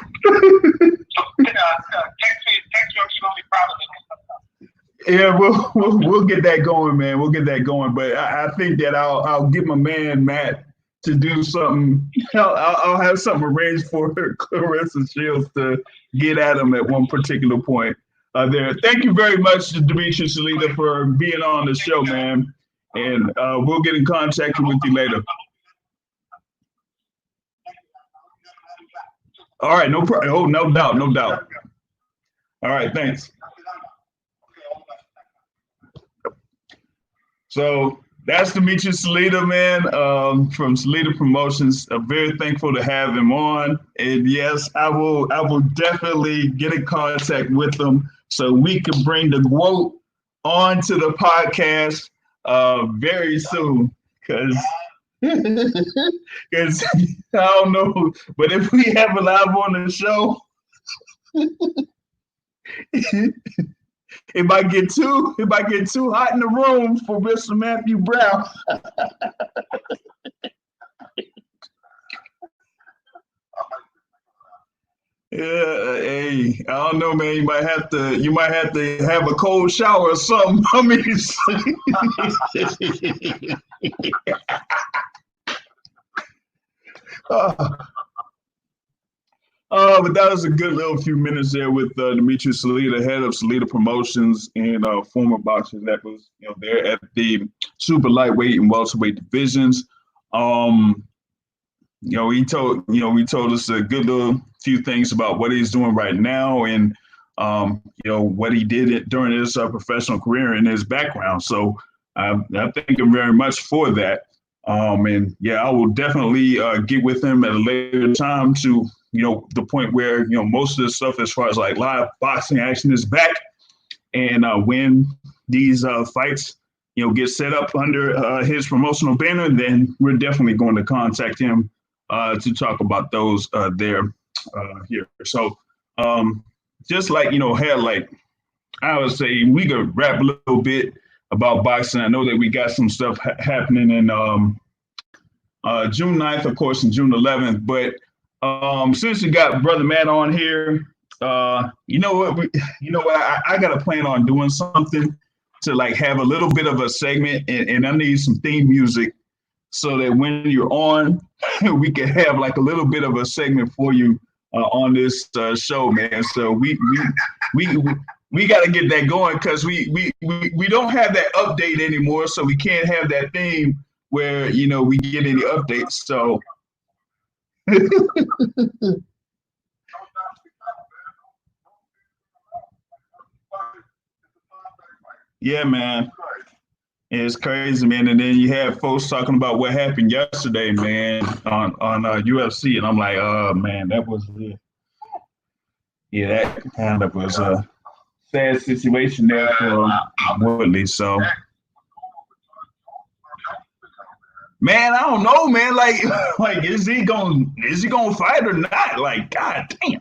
So text me. I'm really proud of it. Yeah, we'll get that going, man. We'll get that going. But I think that I'll get my man Matt to do something. I'll have something arranged for Clarissa Shields to get at him at one particular point. There. Thank you very much, Dmitry Salita, for being on the show, man. And we'll get in contact with you later. All right, no problem. Oh, no doubt. All right, thanks. So that's Dmitry Salita, man, from Salita Promotions. I'm very thankful to have him on. And yes, I will definitely get in contact with him so we can bring the quote onto the podcast very soon. Because I don't know, but if we have it live on the show, it might get too hot in the room for Mr. Matthew Brown. Yeah, hey, I don't know, man. You might have to have a cold shower or something. I mean, but that was a good little few minutes there with Dmitry Salita, head of Salita Promotions and former boxer that was there at the super lightweight and welterweight divisions. He told us a good little few things about what he's doing right now and what he did during his professional career and his background. So I thank him very much for that. And yeah, I will definitely get with him at a later time to the point where, most of the stuff as far as like live boxing action is back. And when these fights, get set up under his promotional banner, then we're definitely going to contact him to talk about those here. So just like, I would say we could rap a little bit about boxing. I know that we got some stuff happening in June 9th, of course, and June 11th. But since we got Brother Matt on here, you know what? I got to plan on doing something to like have a little bit of a segment, and I need some theme music so that when you're on, we can have like a little bit of a segment for you on this show, man. So we got to get that going because we don't have that update anymore, so we can't have that theme where we get any updates. So yeah, man. It's crazy, man. And then you have folks talking about what happened yesterday, man, on UFC, and I'm like, oh man, that was that kind of was a sad situation there for Woodley. So, man, I don't know, man. Like, is he gonna fight or not? Like, god damn.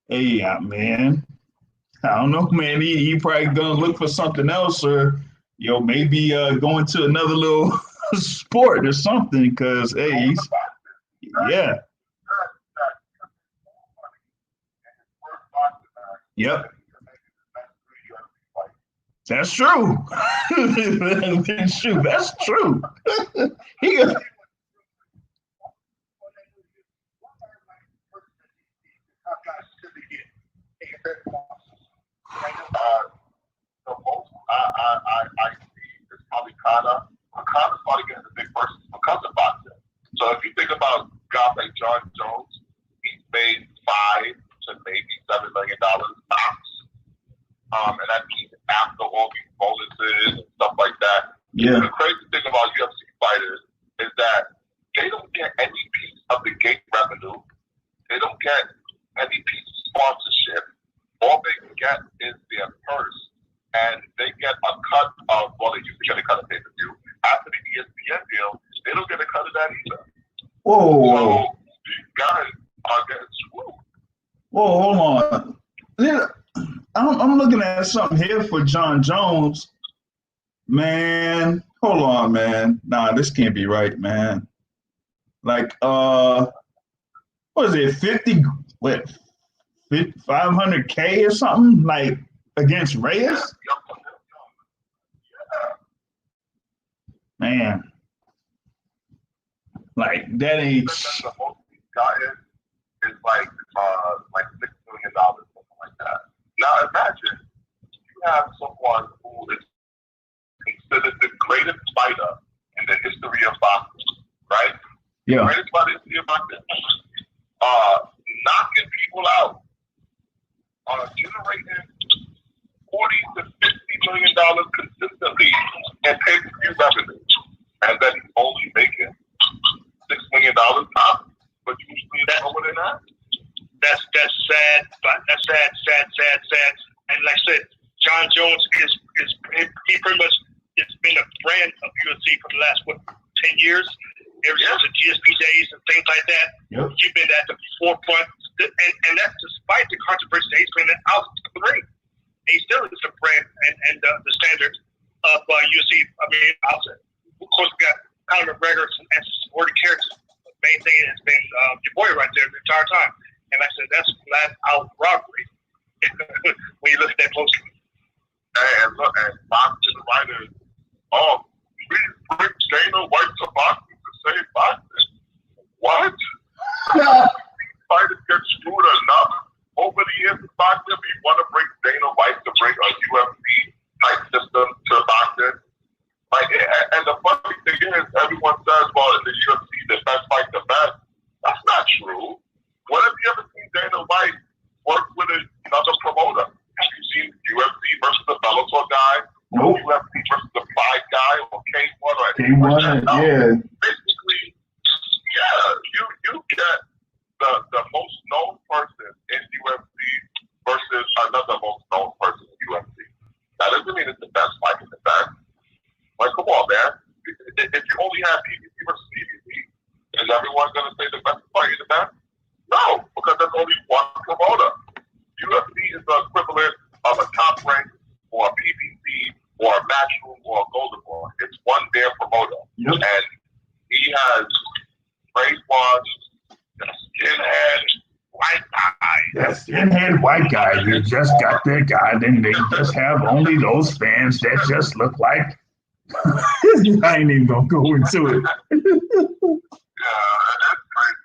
Yeah, man. I don't know, man. He probably gonna look for something else, or maybe going to another little sport or something. Because hey, yeah, yep, that's true. That's true. That's true. he got. The most I see is probably Connor's probably getting the big person because of boxing. So if you think about guys like John Jones, he's made $5 to maybe $7 million tops. And that means after all these bonuses and stuff like that. Yeah. The crazy thing about UFC fighters is that they don't get any piece of the gate revenue. They don't get any piece of sponsorship. All they can get is their purse, and they get a cut of, well, they usually get a cut of pay-per-view. After the ESPN deal, they don't get a cut of that either. Whoa. So these guys are getting screwed. Whoa, hold on. I'm looking at something here for John Jones. Man, hold on, man. Nah, this can't be right, man. Like, what is it, 50, what, 500K or something, like against Reyes? Man, like that ain't. The most he's gotten is like $6 million, something like that. Now imagine you have someone who is considered the greatest fighter in the history of boxing, right? Yeah. The greatest fighter in the history of boxing, knocking people out. Generating $40 to $50 million consistently in pay-per-view revenue, and then he's only making $6 million top, but usually that's more than that. That's sad, but that's sad. And like I said, John Jones he pretty much it's been a brand of UFC for the last 10 years. Ever since the GSP days and things like that, yep. He's been at the forefront, and that's despite the controversy that he's been out of the ring. He still is the brand and the standard of UFC. I mean, of course, we got Conor McGregor and supporting characters. The main thing has been your boy right there the entire time. And like I said, that's flat out robbery when you look at that closely. And look, and boxing writers, please bring Dana White to boxing to save boxing. What? Fighters get screwed enough over the years of boxing. We want to bring Dana White to bring a UFC type system to boxing. And the funny thing is, everyone says, well, in the UFC, the best fight the best. That's not true. What if You want it, yeah. Basically, you get the most known person in UFC versus another most known person in UFC. That doesn't mean it's the best fight in the best. Like, come on, man. If you only have PBC versus PBC, is everyone going to say the best fight in the best? No, because there's only one promoter. UFC is the equivalent of a top rank or a PBC or a Matchroom or a Golden Boy. It's one damn promoter. Yep. And he has brainwashed the skinhead white guy. That skinhead white guy, you just got their guy, then they just have only those fans that just look like. I ain't even gonna go into it. Yeah, that's crazy.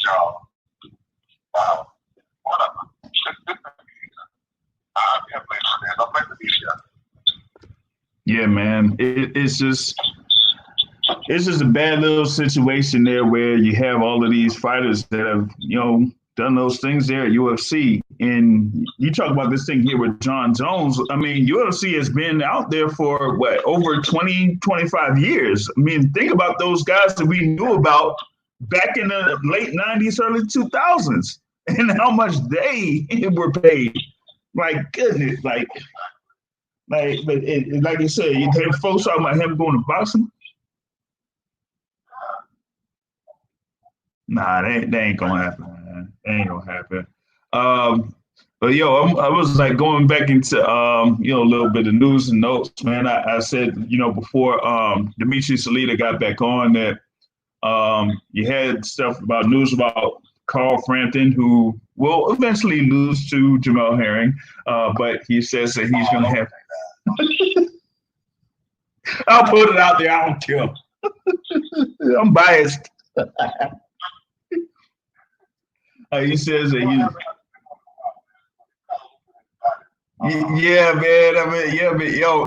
Yo, wow. Whatever. I can't blame my man. I'm like the media. Yeah, man. It's just a bad little situation there where you have all of these fighters that have, done those things there at UFC. And you talk about this thing here with John Jones. I mean, UFC has been out there for over 20, 25 years. I mean, think about those guys that we knew about back in the late 90s, early 2000s, and how much they were paid. Like, goodness, like you said, you have folks talking about him going to boxing. Nah, that ain't gonna happen, man. That ain't gonna happen. But I was like going back into a little bit of news and notes, man. I said, before Dmitry Salita got back on that you had stuff about news about Carl Frampton, who will eventually lose to Jamel Herring, but he says that he's gonna have. I'll put it out there. I don't care. I'm biased. He says that yeah, man.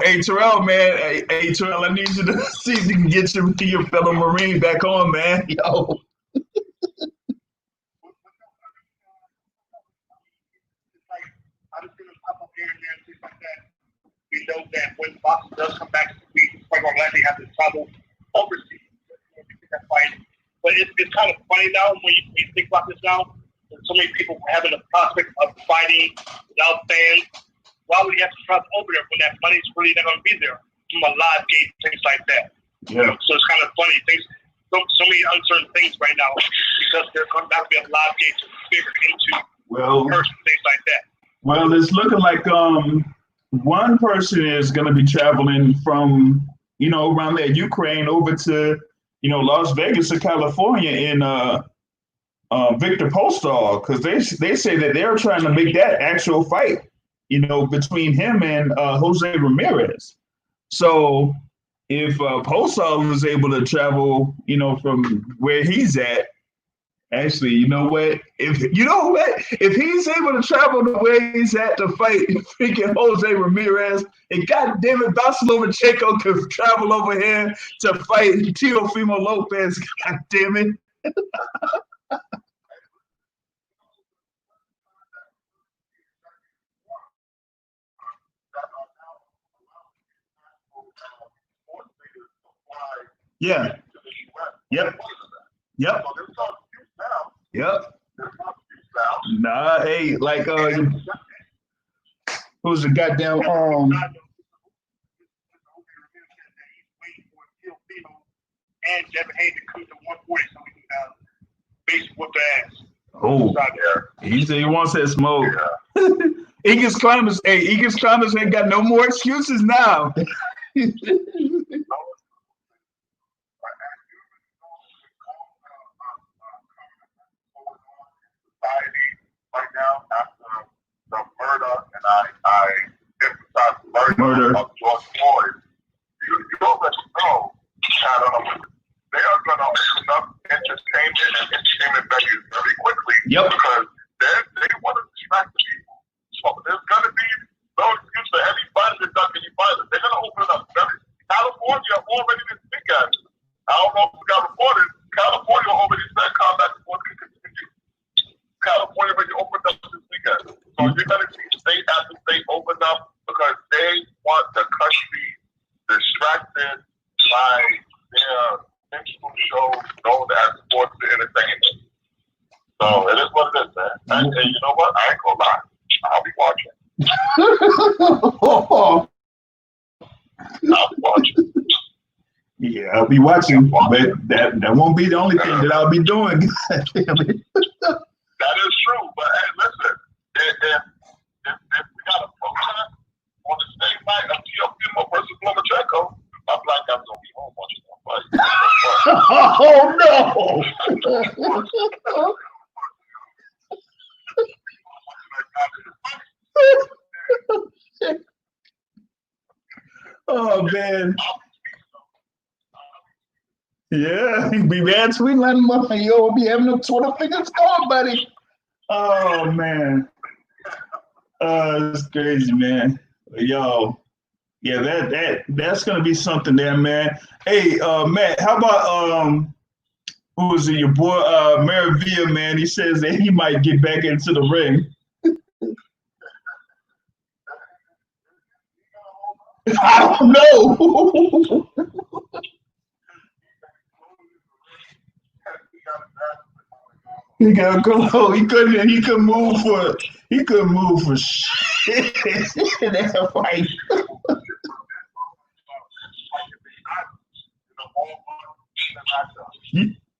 Hey, Terrell, man. Hey, Terrell, I need you to see if you can get your fellow Marine back on, man. Yo. We know that when boxing does come back, we are going to likely have to travel overseas. That fight. But it's kind of funny now when you think about this now. So many people having the prospect of fighting without fans. Why would you have to travel over there when that money's really not going to be there from a live gate, things like that? Yeah. So it's kind of funny. So many uncertain things right now because there's going to have to be a live gate to figure into person, things like that. Well, it's looking like one person is going to be traveling from around there Ukraine over to Las Vegas or California in Victor Postol, because they say that they're trying to make that actual fight between him and Jose Ramirez. So if Postol is able to travel from where he's at, actually, you know what? If he's able to travel to where he's at to fight freaking Jose Ramirez, and goddamn it, Lomachenko could travel over here to fight Teofimo Lopez, goddamn it. Yeah. Yep. Yep. Yep. Nah, hey, like who's the goddamn and Devin Hayes to come to 140 so we can basically whoop the ass. Oh, he said he wants that smoke. Yeah. Eagles Climbers ain't got no more excuses now. Right now, after the murder, and I emphasize murder of George Floyd, you already know that they are going to open up entertainment venues very quickly. Yep. Because they want to distract the people. So there's going to be no excuse for any violence that can be violent. They're going to open it up. California already this weekend. I don't know if we got reported. California already said combat sports can continue. California already opened up this weekend. So you're going to see state after state open up because they want the country distracted by And you know what? I ain't gonna lie. I'll be watching. I'll be watching. Yeah, I'll be watching, but that won't be the only thing that I'll be doing. That is true, but hey, listen, if we got a protest on the same night of Teofimo versus Lomachenko, my black guy's gonna be home watching that fight. Oh no! Oh man. Yeah, be bad tweeting like motherfucker. You won't be having no Twitter fingers going, buddy. Oh man. It's crazy, man. Yo. Yeah, that's gonna be something there, man. Hey, Matt, how about who is it? Your boy Maravilla, man. He says that he might get back into the ring. I don't know. He got go. He couldn't move for shit in that fight.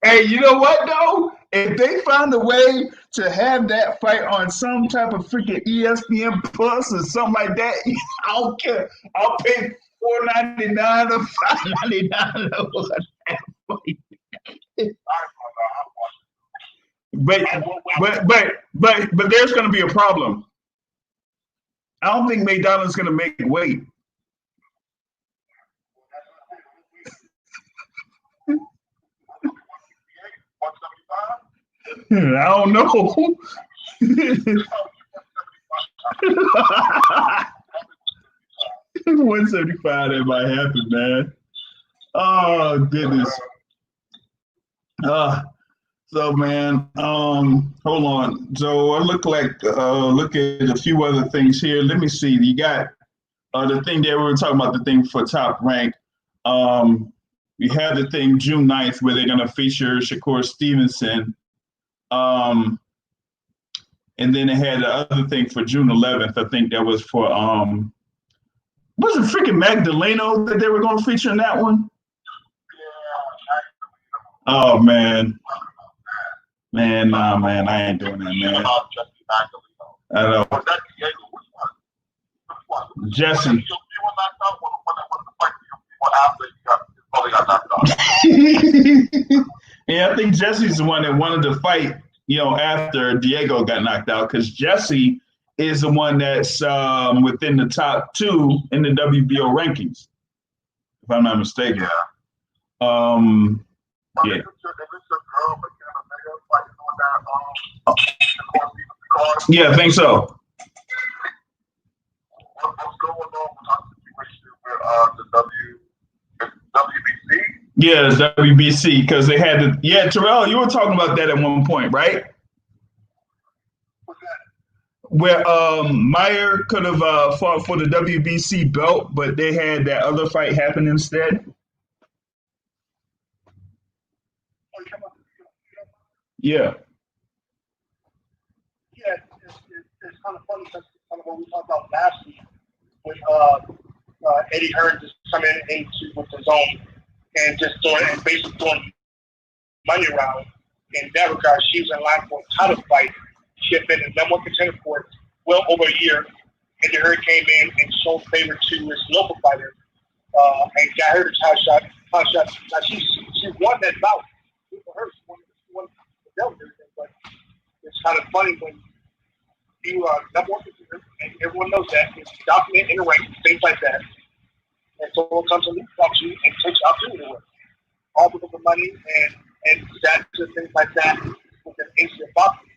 Hey, you know what though? If they find a way to have that fight on some type of freaking ESPN Plus or something like that, I don't care. I'll pay $4.99 or $5.99 for that fight. But there's going to be a problem. I don't think McDonald's going to make it wait. I don't know. 175, that might happen, man. Oh goodness. So man, hold on. So I look at a few other things here. Let me see. You got the thing there. We were talking about the thing for Top Rank. You have the thing June 9th where they're gonna feature Shakur Stevenson. And then they had the other thing for June 11th. I think that was for was it freaking Magdaleno that they were gonna feature in that one? Oh man. Man, nah, man, I ain't doing that, man. I know. Jesse. Yeah, I think Jesse's the one that wanted to fight, after Diego got knocked out, because Jesse is the one that's within the top 2 in the WBO rankings, if I'm not mistaken. Yeah. Yeah, I think so. What's going on with our situation with the WBC? Yeah, it's WBC, because they had to. Yeah, Terrell, you were talking about that at one point, right? What's that? Where Meyer could have fought for the WBC belt, but they had that other fight happen instead. Yeah. Yeah, it's kind of funny because kind of what we talked about last week with Eddie Hearn just coming into with his own and just basically throwing money around. In that regard, she was in line for a title fight. She had been the number 1 contender for well over a year. Eddie Hearn came in and showed favor to his local fighter and got her to tie shot. Now she won that bout. For her, she won the belt and everything, but it's kind of funny when you are number 1 contender, and everyone knows that. It's dominant in the rank, things like that. And someone comes and fucks you and takes opportunity away. All because of money and stats and things like that with an ancient boxing.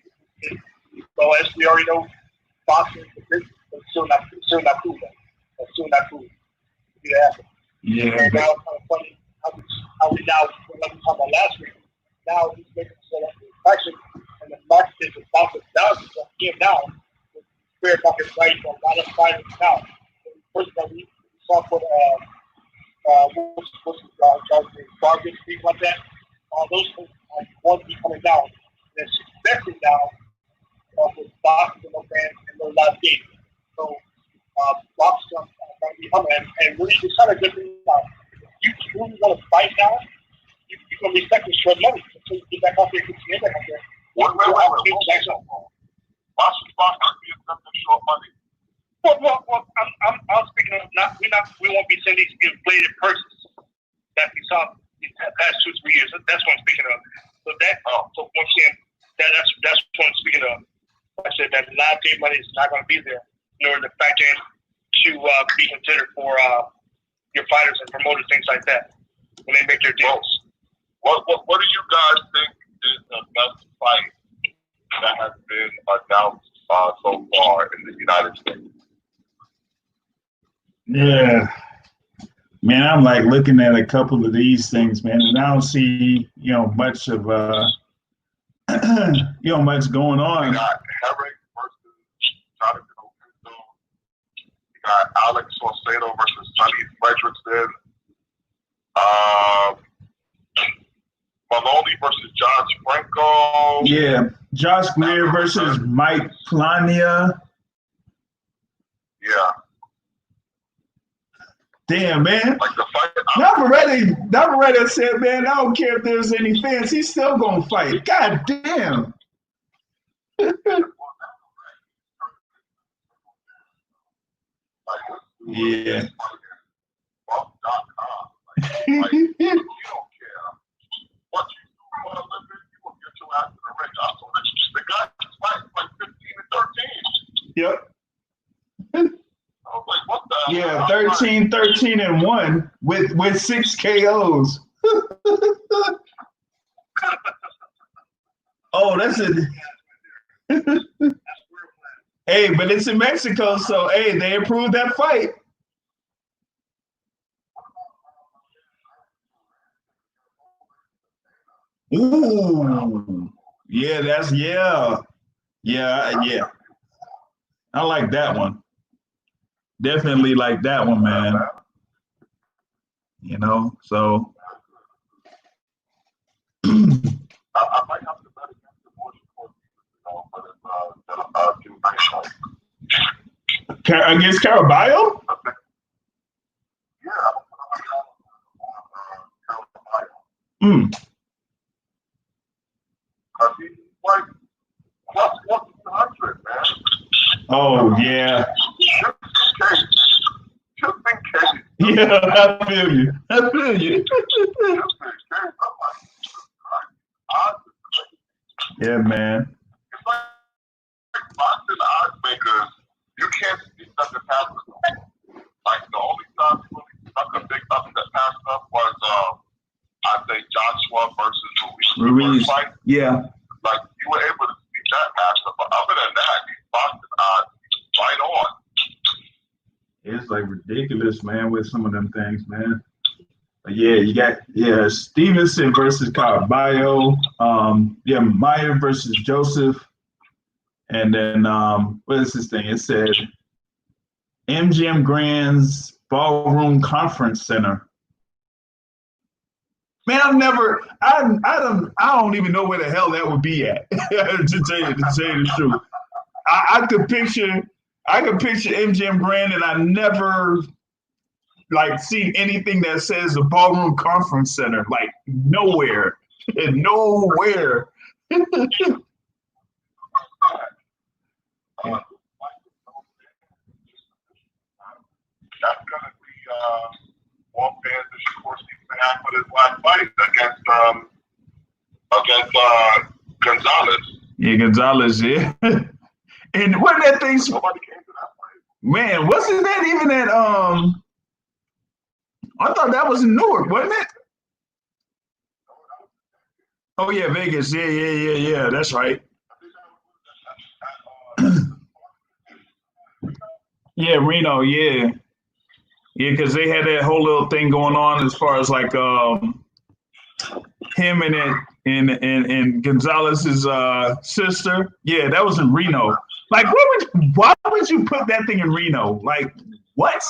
So as we already know, boxing is a business, but still not cool. That's still not cool. Yeah. Yeah. And now it's kind of funny how we now, like we talked about last week, now he's making set up the action, and the market is about to down to him now. With fair market price for a lot of fighters now. First of all, we saw for the bargain, things like that. All those things are going to be coming down. And especially now with boxers and no fans and no live games. So boxers are going to be humming. And really, it's kind of good thing about you really want to fight now. You're going to be stuck with short money until you get back out there and get your back out there. Wait. Why should boxers be accepting short money? Well, I'm speaking of we won't be sending these inflated purses that we saw these past 2-3 years. That's what I'm speaking of. So once again, that's what I'm speaking of. I said that live game money is not going to be there in order to factor in to be considered for your fighters and promoters, things like that, when they make their deals. What do you guys think is the best fight that has been announced so far in the United States? Yeah, man, I'm like looking at a couple of these things, man, and I don't see, much of, much going on. You got Herrick versus Jonathan O'Pinto. You got Alex Saucedo versus Sonny Fredrickson. Maloney versus Josh Franco. Yeah, Josh Greer versus Mike Plania. Yeah. Damn, man. Like the fight. Navarrete said, man, I don't care if there's any fans. He's still going to fight. God damn. Yeah. You don't care what you do for a living, you will get your ass to the ring. I told you, the guy just fighting like 15 and 13. Yep. I was like, what the Yeah, 13-13-1 with 6 KOs. Oh, that's it. Hey, but it's in Mexico, so hey, they approved that fight. Ooh, yeah, yeah. I like that one. Definitely like that one, man. So. I might have to bet against the Bush, but it's Against Caraballo? Yeah, Mm. he's like plus 100, man. Oh yeah. Just in case. Yeah, I feel you. Yeah, man. It's like boxing odds makers. You can't see nothing past them. Like the only time you really stuck a big upset past them was I say Joshua versus Ruiz. Fight. Yeah. Like you were able to see that past them, but other than that, these boxing odds right on. It's like ridiculous, man, with some of them things, man. But yeah, you got Stevenson versus Caraballo, Meyer versus Joseph, and then what is this thing? It said MGM Grand's Ballroom Conference Center. Man, I don't even know where the hell that would be at. to tell you the truth, I could picture MGM Grand, and I never seen anything that says the Ballroom Conference Center, like nowhere. That's gonna be more fans than Shakur Stevenson had for his last fight against Gonzalez. Yeah, Gonzalez, yeah. And wasn't that thing? Nobody came to that fight. Man, wasn't that even at I thought that was in Newark, wasn't it? Oh yeah, Vegas. Yeah. That's right. Yeah, Reno. Yeah, because they had that whole little thing going on as far as like him and Gonzalez's sister. Yeah, that was in Reno. Like, why would you put that thing in Reno? Like, what?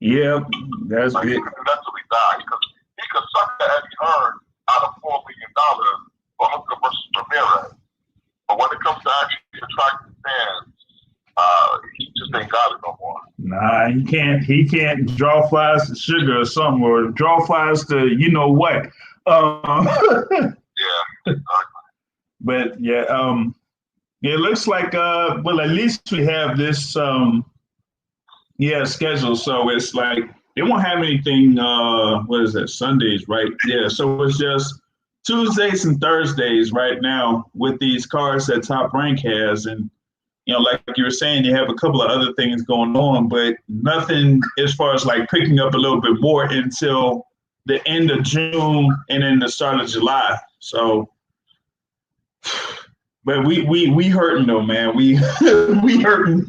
Yeah, that's Like, he it. could eventually die because he could suck the Eddie Hearn out of $4 million for Hooker versus Ramirez. But when it comes to actually attracting fans, he just ain't got it no more. Nah, he can't. He can't draw flies to sugar or something, or draw flies to you know what. Yeah, exactly. But yeah, it looks like well, at least we have this schedule. So it's like they won't have anything. What is that? Sundays, right? Yeah. So it's just Tuesdays and Thursdays right now with these cards that Top Rank has, and like you were saying, you have a couple of other things going on, but nothing as far as like picking up a little bit more until the end of June and then the start of July. So, but we hurting though, man. We we hurting.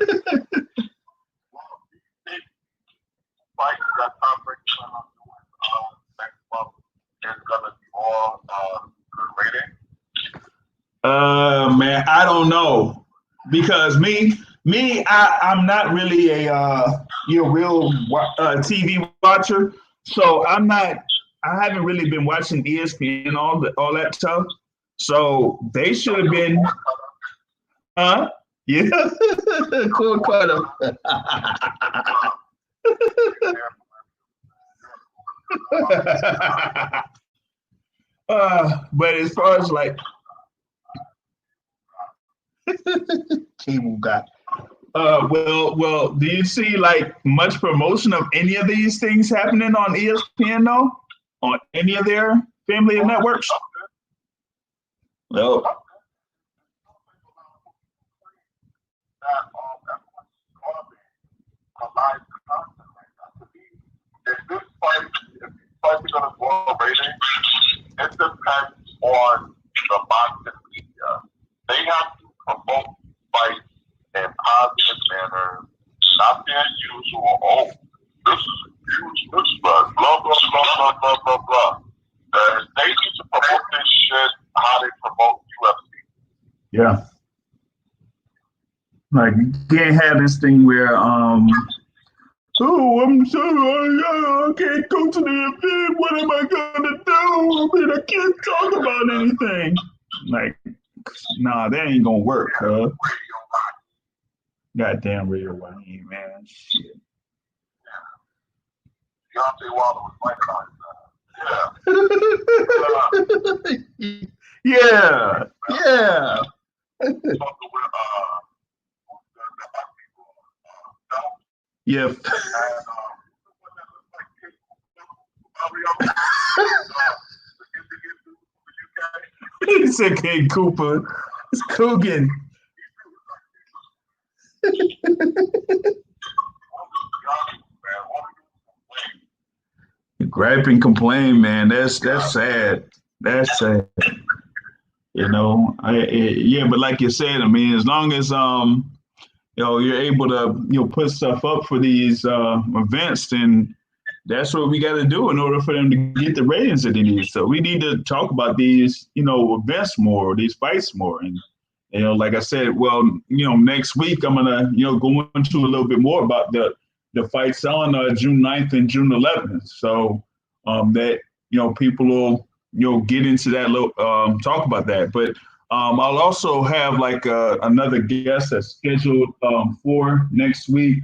Fight that Tom Brady next month is gonna be all good rating. Man, I don't know because I'm not really a real TV watcher, so I haven't really been watching ESPN all that stuff. So they should have been, yeah, cool cutter. But as far as like cable guy, well, do you see like much promotion of any of these things happening on ESPN though, on any of their family of networks? Well, If this fight is going to go on rating, it depends on the boxing media. They have to promote fights in positive manner, not their usual, this is a huge mismatch, blah, blah, blah, blah, blah, blah, blah. They need to promote this shit how they promote UFC. yeah. Like you can't have this thing where oh, I'm sorry, I can't go to the event. What am I gonna do? I mean, I can't talk about anything. Like, nah, that ain't gonna work, huh? Goddamn Radio Wayne, man. Shit. Deontay Wilder was my Yeah. Yeah. Yeah. He said King Cooper. It's Coogan. Gripe and complain, man. That's sad. That's sad. Yeah, but like you said, I mean, as long as you're able to put stuff up for these events, then that's what we got to do in order for them to get the ratings that they need. So we need to talk about these events more, these fights more, and like I said, well, next week I'm gonna go into a little bit more about the fights on June 9th and June 11th. So that people will get into that, talk about that. But I'll also have like another guest that's scheduled for next week.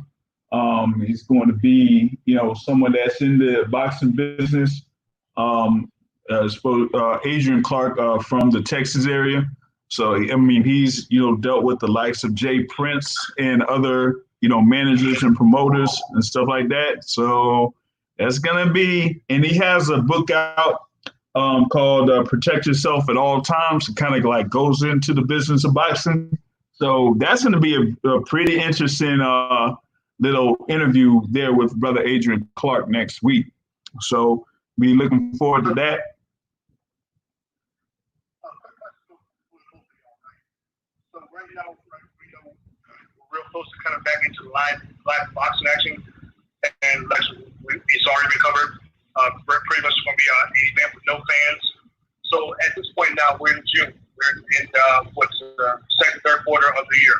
He's going to be someone that's in the boxing business. Adrian Clark from the Texas area. So I mean, he's dealt with the likes of Jay Prince and other managers and promoters and stuff like that. So that's gonna be, and he has a book out called "Protect Yourself at All Times." It kind of like goes into the business of boxing. So that's gonna be a pretty interesting little interview there with Brother Adrian Clark next week. So be looking forward to that. We're real close to kind of back into live boxing action, and it's already been covered. Pretty much going to be an event with no fans. So at this point now, we're in June. We're in second, third quarter of the year.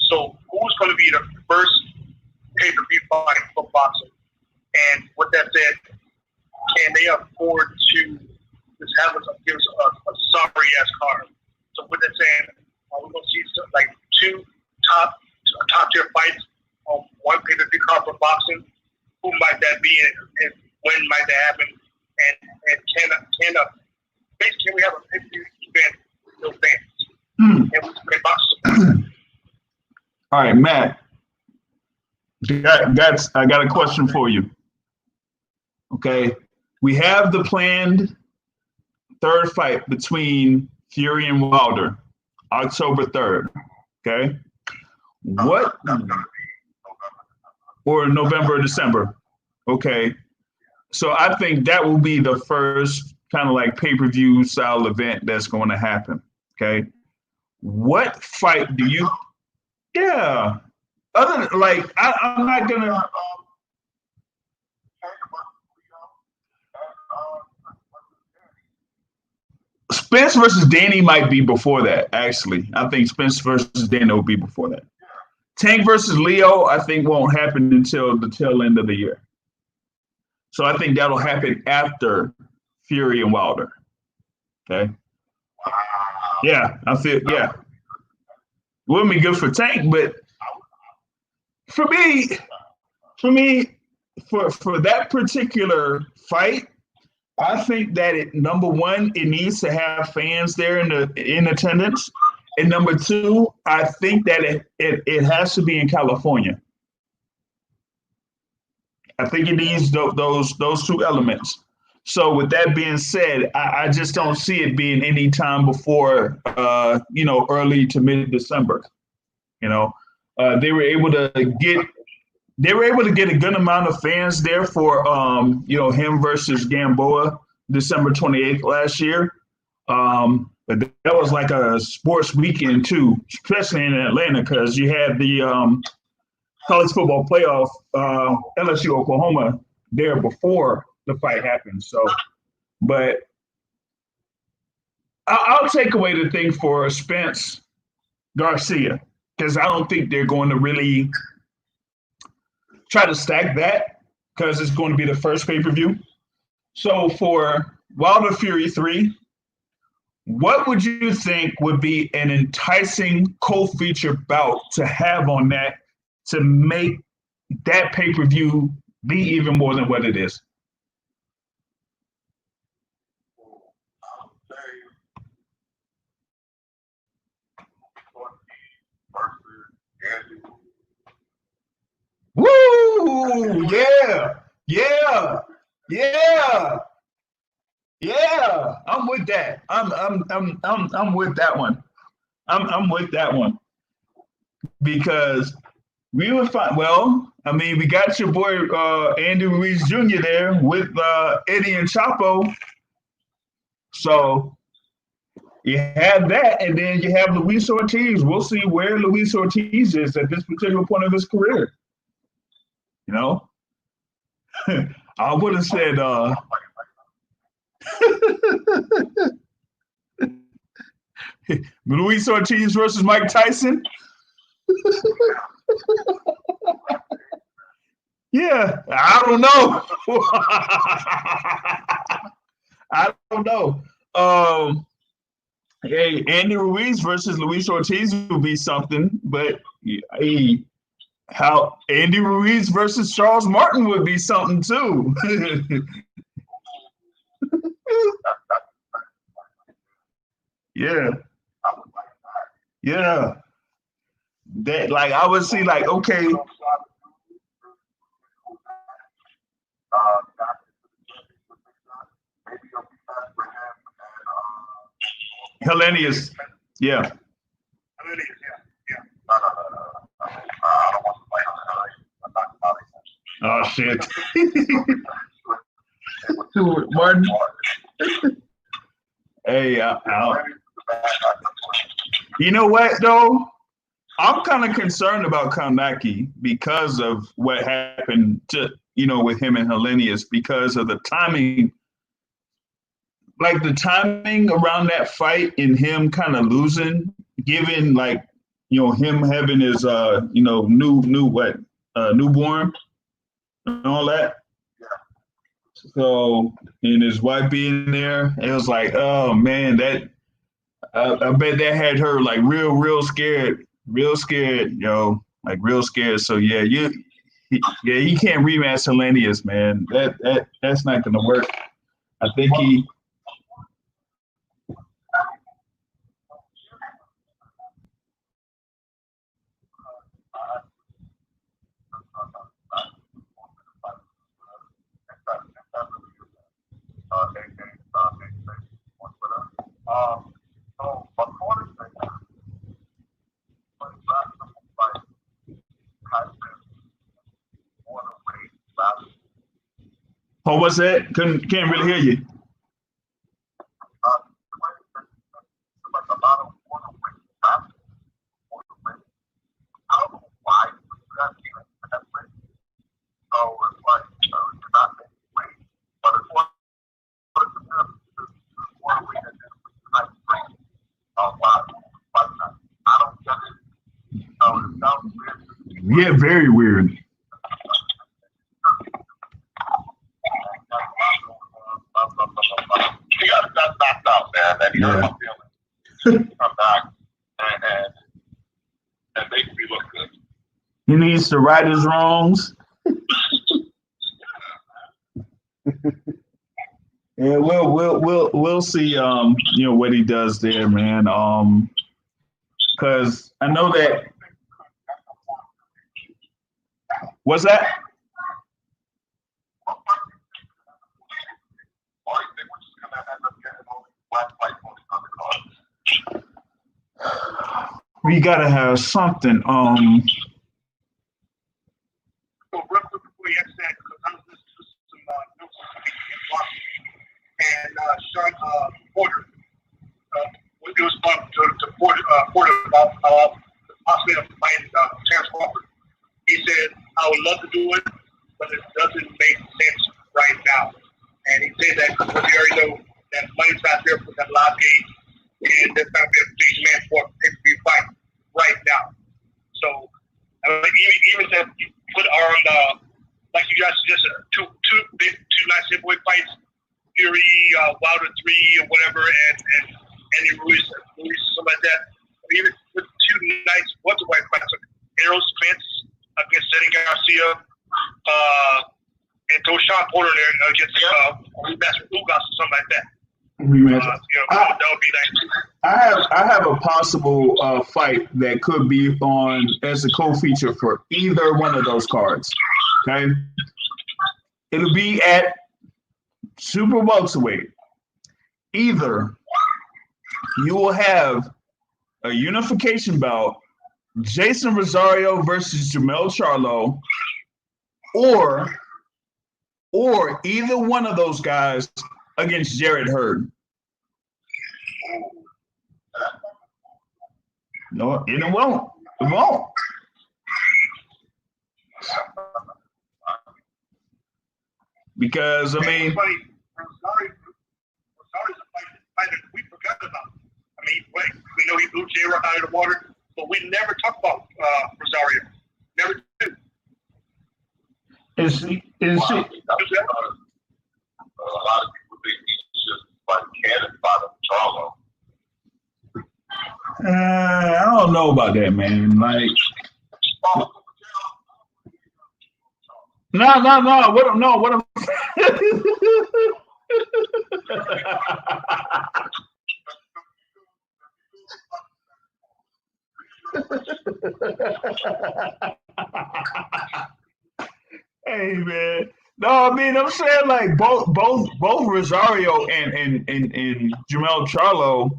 So who's going to be the first pay-per-view fight for boxing. And with that said, can they afford to just have us give us a sorry ass card? So with that said, we're gonna see like two top tier fights on one pay-per-view card for boxing. Who might that be, and when might that happen? And can we have a pay-per-view event with no fans? And we can box. All right, Matt. I got a question for you. Okay, we have the planned third fight between Fury and Wilder, October 3rd. Okay, what? Or November or December. Okay, so I think that will be the first kind of like pay-per-view style event that's going to happen. Okay, what fight do you? Yeah. Other than, like, I'm not gonna. Spence versus Danny might be before that. Actually, I think Spence versus Danny will be before that. Tank versus Leo, I think won't happen until the tail end of the year. So I think that'll happen after Fury and Wilder. Okay. Yeah, I feel wouldn't be good for Tank, but for that particular fight, I think that number one, it needs to have fans there in attendance, and number two, I think that it has to be in California. I think it needs those two elements. So with that being said, I just don't see it being any time before early to mid December. They were able to get a good amount of fans there for him versus Gamboa December 28th last year. But that was like a sports weekend too, especially in Atlanta, because you had the college football playoff, LSU Oklahoma there before the fight happened. So, but I'll take away the thing for Spence Garcia, because I don't think they're going to really try to stack that, because it's going to be the first pay-per-view. So for Wilder Fury 3, what would you think would be an enticing co-feature bout to have on that to make that pay-per-view be even more than what it is? Woo! Yeah. I'm with that. I'm with that one. I'm with that one, because we would find. Well, I mean, we got your boy Andy Ruiz Jr. there with Eddie and Chapo. So you have that, and then you have Luis Ortiz. We'll see where Luis Ortiz is at this particular point of his career. I would have said Luis Ortiz versus Mike Tyson. Yeah, I don't know. I don't know. Hey, Andy Ruiz versus Luis Ortiz would be something, but how Andy Ruiz versus Charles Martin would be something too. Yeah. That, like, I would see, like, okay. Hellenius. Yeah. Oh shit. Martin. Hey, you know what though? I'm kind of concerned about Kanaki because of what happened to with him and Hellenius, because of the timing. Like the timing around that fight and him kind of losing, given like him having his new newborn and all that. So, and his wife being there, it was like, oh man, that I bet that had her like real scared, like real scared. So yeah, you can't rematch Hellenius, man. That's not gonna work. I think he. Oh, what's that? Can't really hear you. Yeah, very weird. He got knocked out, man. And he hurt my feelings. Come back and make me look good. He needs to right his wrongs. Yeah, we'll see. What he does there, man. Because I know that. What's that? We gotta have something. So real quick before you answer that, because I was listening to some news in Washington, and Sean Porter, it was fun to Porter about the possibility of fighting Terrence Crawford. He said, I would love to do it, but it doesn't make sense right now. And he said that because we already know that money's not there for that live game, and there's not going to be a man for a pay-per-view fight right now. So, even to put on, like you guys suggested, two nice heavyweight fights, Fury, Wilder 3 or whatever, and Andy Ruiz, something like that. Even with two nice welterweight fights, Errol Spence against Eddie Garcia, and throw Sean Porter there against rematch with Ugas or something like that. That would be nice. I have a possible fight that could be on as a co-feature for either one of those cards. Okay, it'll be at super welterweight. Either you will have a unification bout, Jason Rosario versus Jamel Charlo, or either one of those guys against Jared Hurd. No, it won't. It won't. Because, I mean... Rosario's a fight that we forgot about. I mean, we know he blew J-Rock out of the water, but we never talk about Rosario. Never do. Is she? A lot of people think he's just like cannon bottom Charlo. I don't know about that, man. Like, no. What am Hey, man. No, I mean, I'm saying like both Rosario and Jamel Charlo,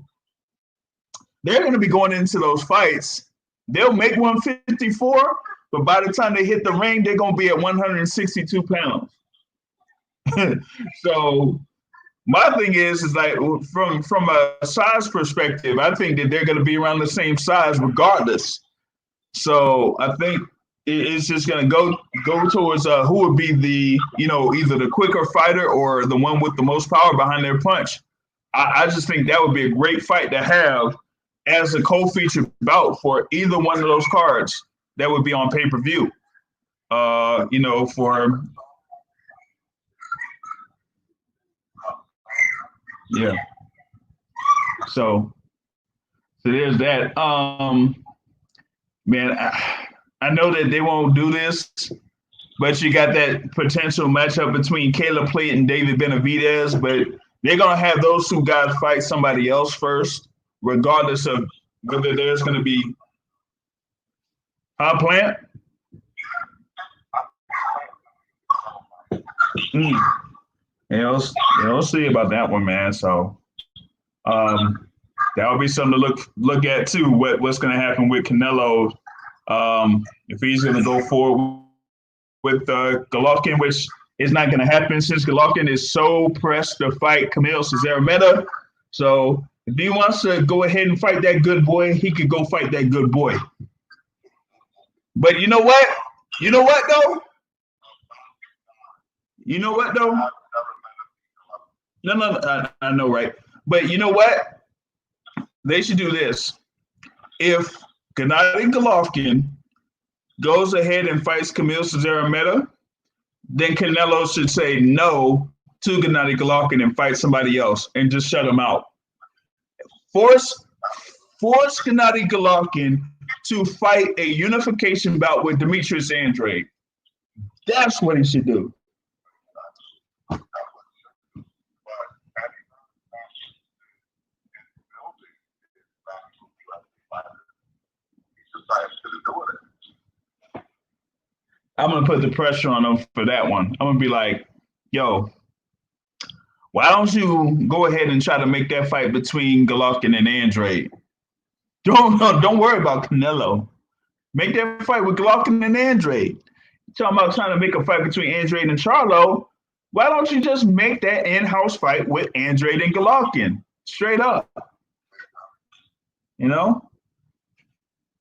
they're going to be going into those fights. They'll make 154, but by the time they hit the ring, they're going to be at 162 pounds. So my thing is like from a size perspective, I think that they're going to be around the same size regardless. So I think it's just going to go towards who would be the, either the quicker fighter or the one with the most power behind their punch. I just think that would be a great fight to have as a co-feature bout for either one of those cards that would be on pay-per-view. For yeah. So there's that. Man, I know that they won't do this, but you got that potential matchup between Caleb Plant and David Benavidez, but they're gonna have those two guys fight somebody else first, regardless of whether there's gonna be Plant. They'll see about that one, man. So that'll be something to look at too. What's going to happen with Canelo if he's going to go forward with Golovkin, which is not going to happen since Golovkin is so pressed to fight Camille Cesaro-Meta. So if he wants to go ahead and fight that good boy, he could go fight that good boy. But you know what? You know what though? You know what though? No, I know, right? But you know what? They should do this. If Gennady Golovkin goes ahead and fights Camille Cesaro-Meta, then Canelo should say no to Gennady Golovkin and fight somebody else and just shut him out. Force Gennady Golovkin to fight a unification bout with Demetrius Andrade. That's what he should do. I'm going to put the pressure on him for that one. I'm going to be like, yo, why don't you go ahead and try to make that fight between Golovkin and Andrade? Don't worry about Canelo. Make that fight with Golovkin and Andrade. You're talking about trying to make a fight between Andrade and Charlo. Why don't you just make that in-house fight with Andrade and Golovkin? Straight up. You know?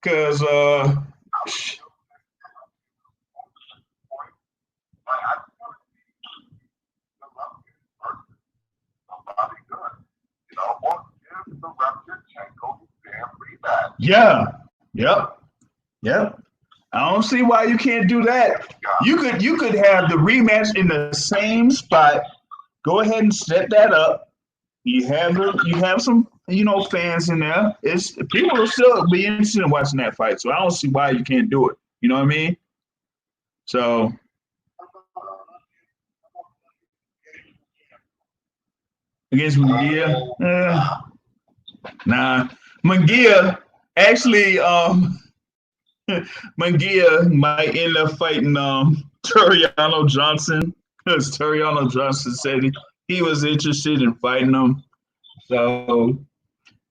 Because yeah. Yep. I don't see why you can't do that. You could have the rematch in the same spot. Go ahead and set that up. You have some fans in there. People will still be interested in watching that fight. So I don't see why you can't do it. You know what I mean? So against Munguia, nah. Munguia actually, Munguia might end up fighting Toriano Johnson because Toriano Johnson said he was interested in fighting him. So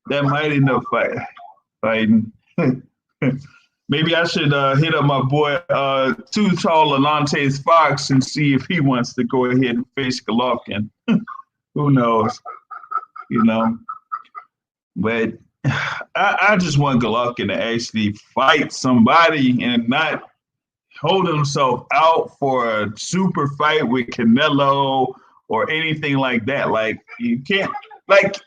that might end up fighting. Maybe I should hit up my boy Too Tall Alante Fox and see if he wants to go ahead and face Golovkin. Who knows? But I just want Golovkin to actually fight somebody and not hold himself out for a super fight with Canelo or anything like that. Like you can't, like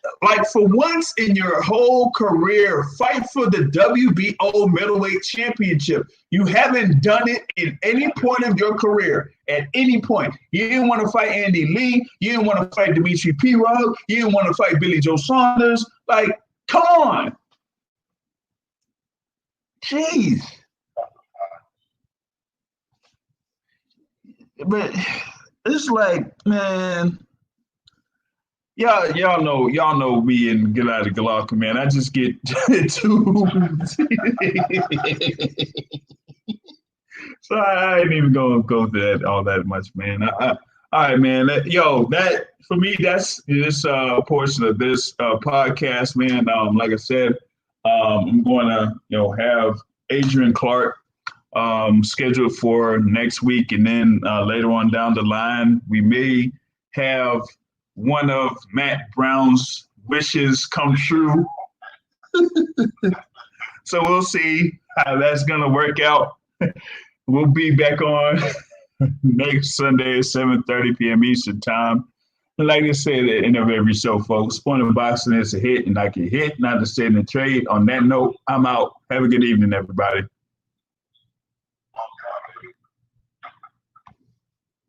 for once in your whole career, fight for the WBO middleweight championship. You haven't done it in any point of your career. At any point, you didn't want to fight Andy Lee. You didn't want to fight Dimitri Pirog. You didn't want to fight Billy Joe Saunders. Like, come on. Jeez. But it's like, man, y'all know me and Gennady Golovkin, man. I just get too. So I ain't even gonna go through that all that much, man. All right, man. That for me, that's this portion of this podcast, man. Like I said, I'm going to have Adrian Clark scheduled for next week, and then later on down the line, we may have one of Matt Brown's wishes come true. So we'll see how that's gonna work out. We'll be back on next Sunday at 7:30 p.m. Eastern Time. And like I said at the end of every show, folks, Sport and Boxing is a hit, and I can hit, not to stay in the trade. On that note, I'm out. Have a good evening, everybody.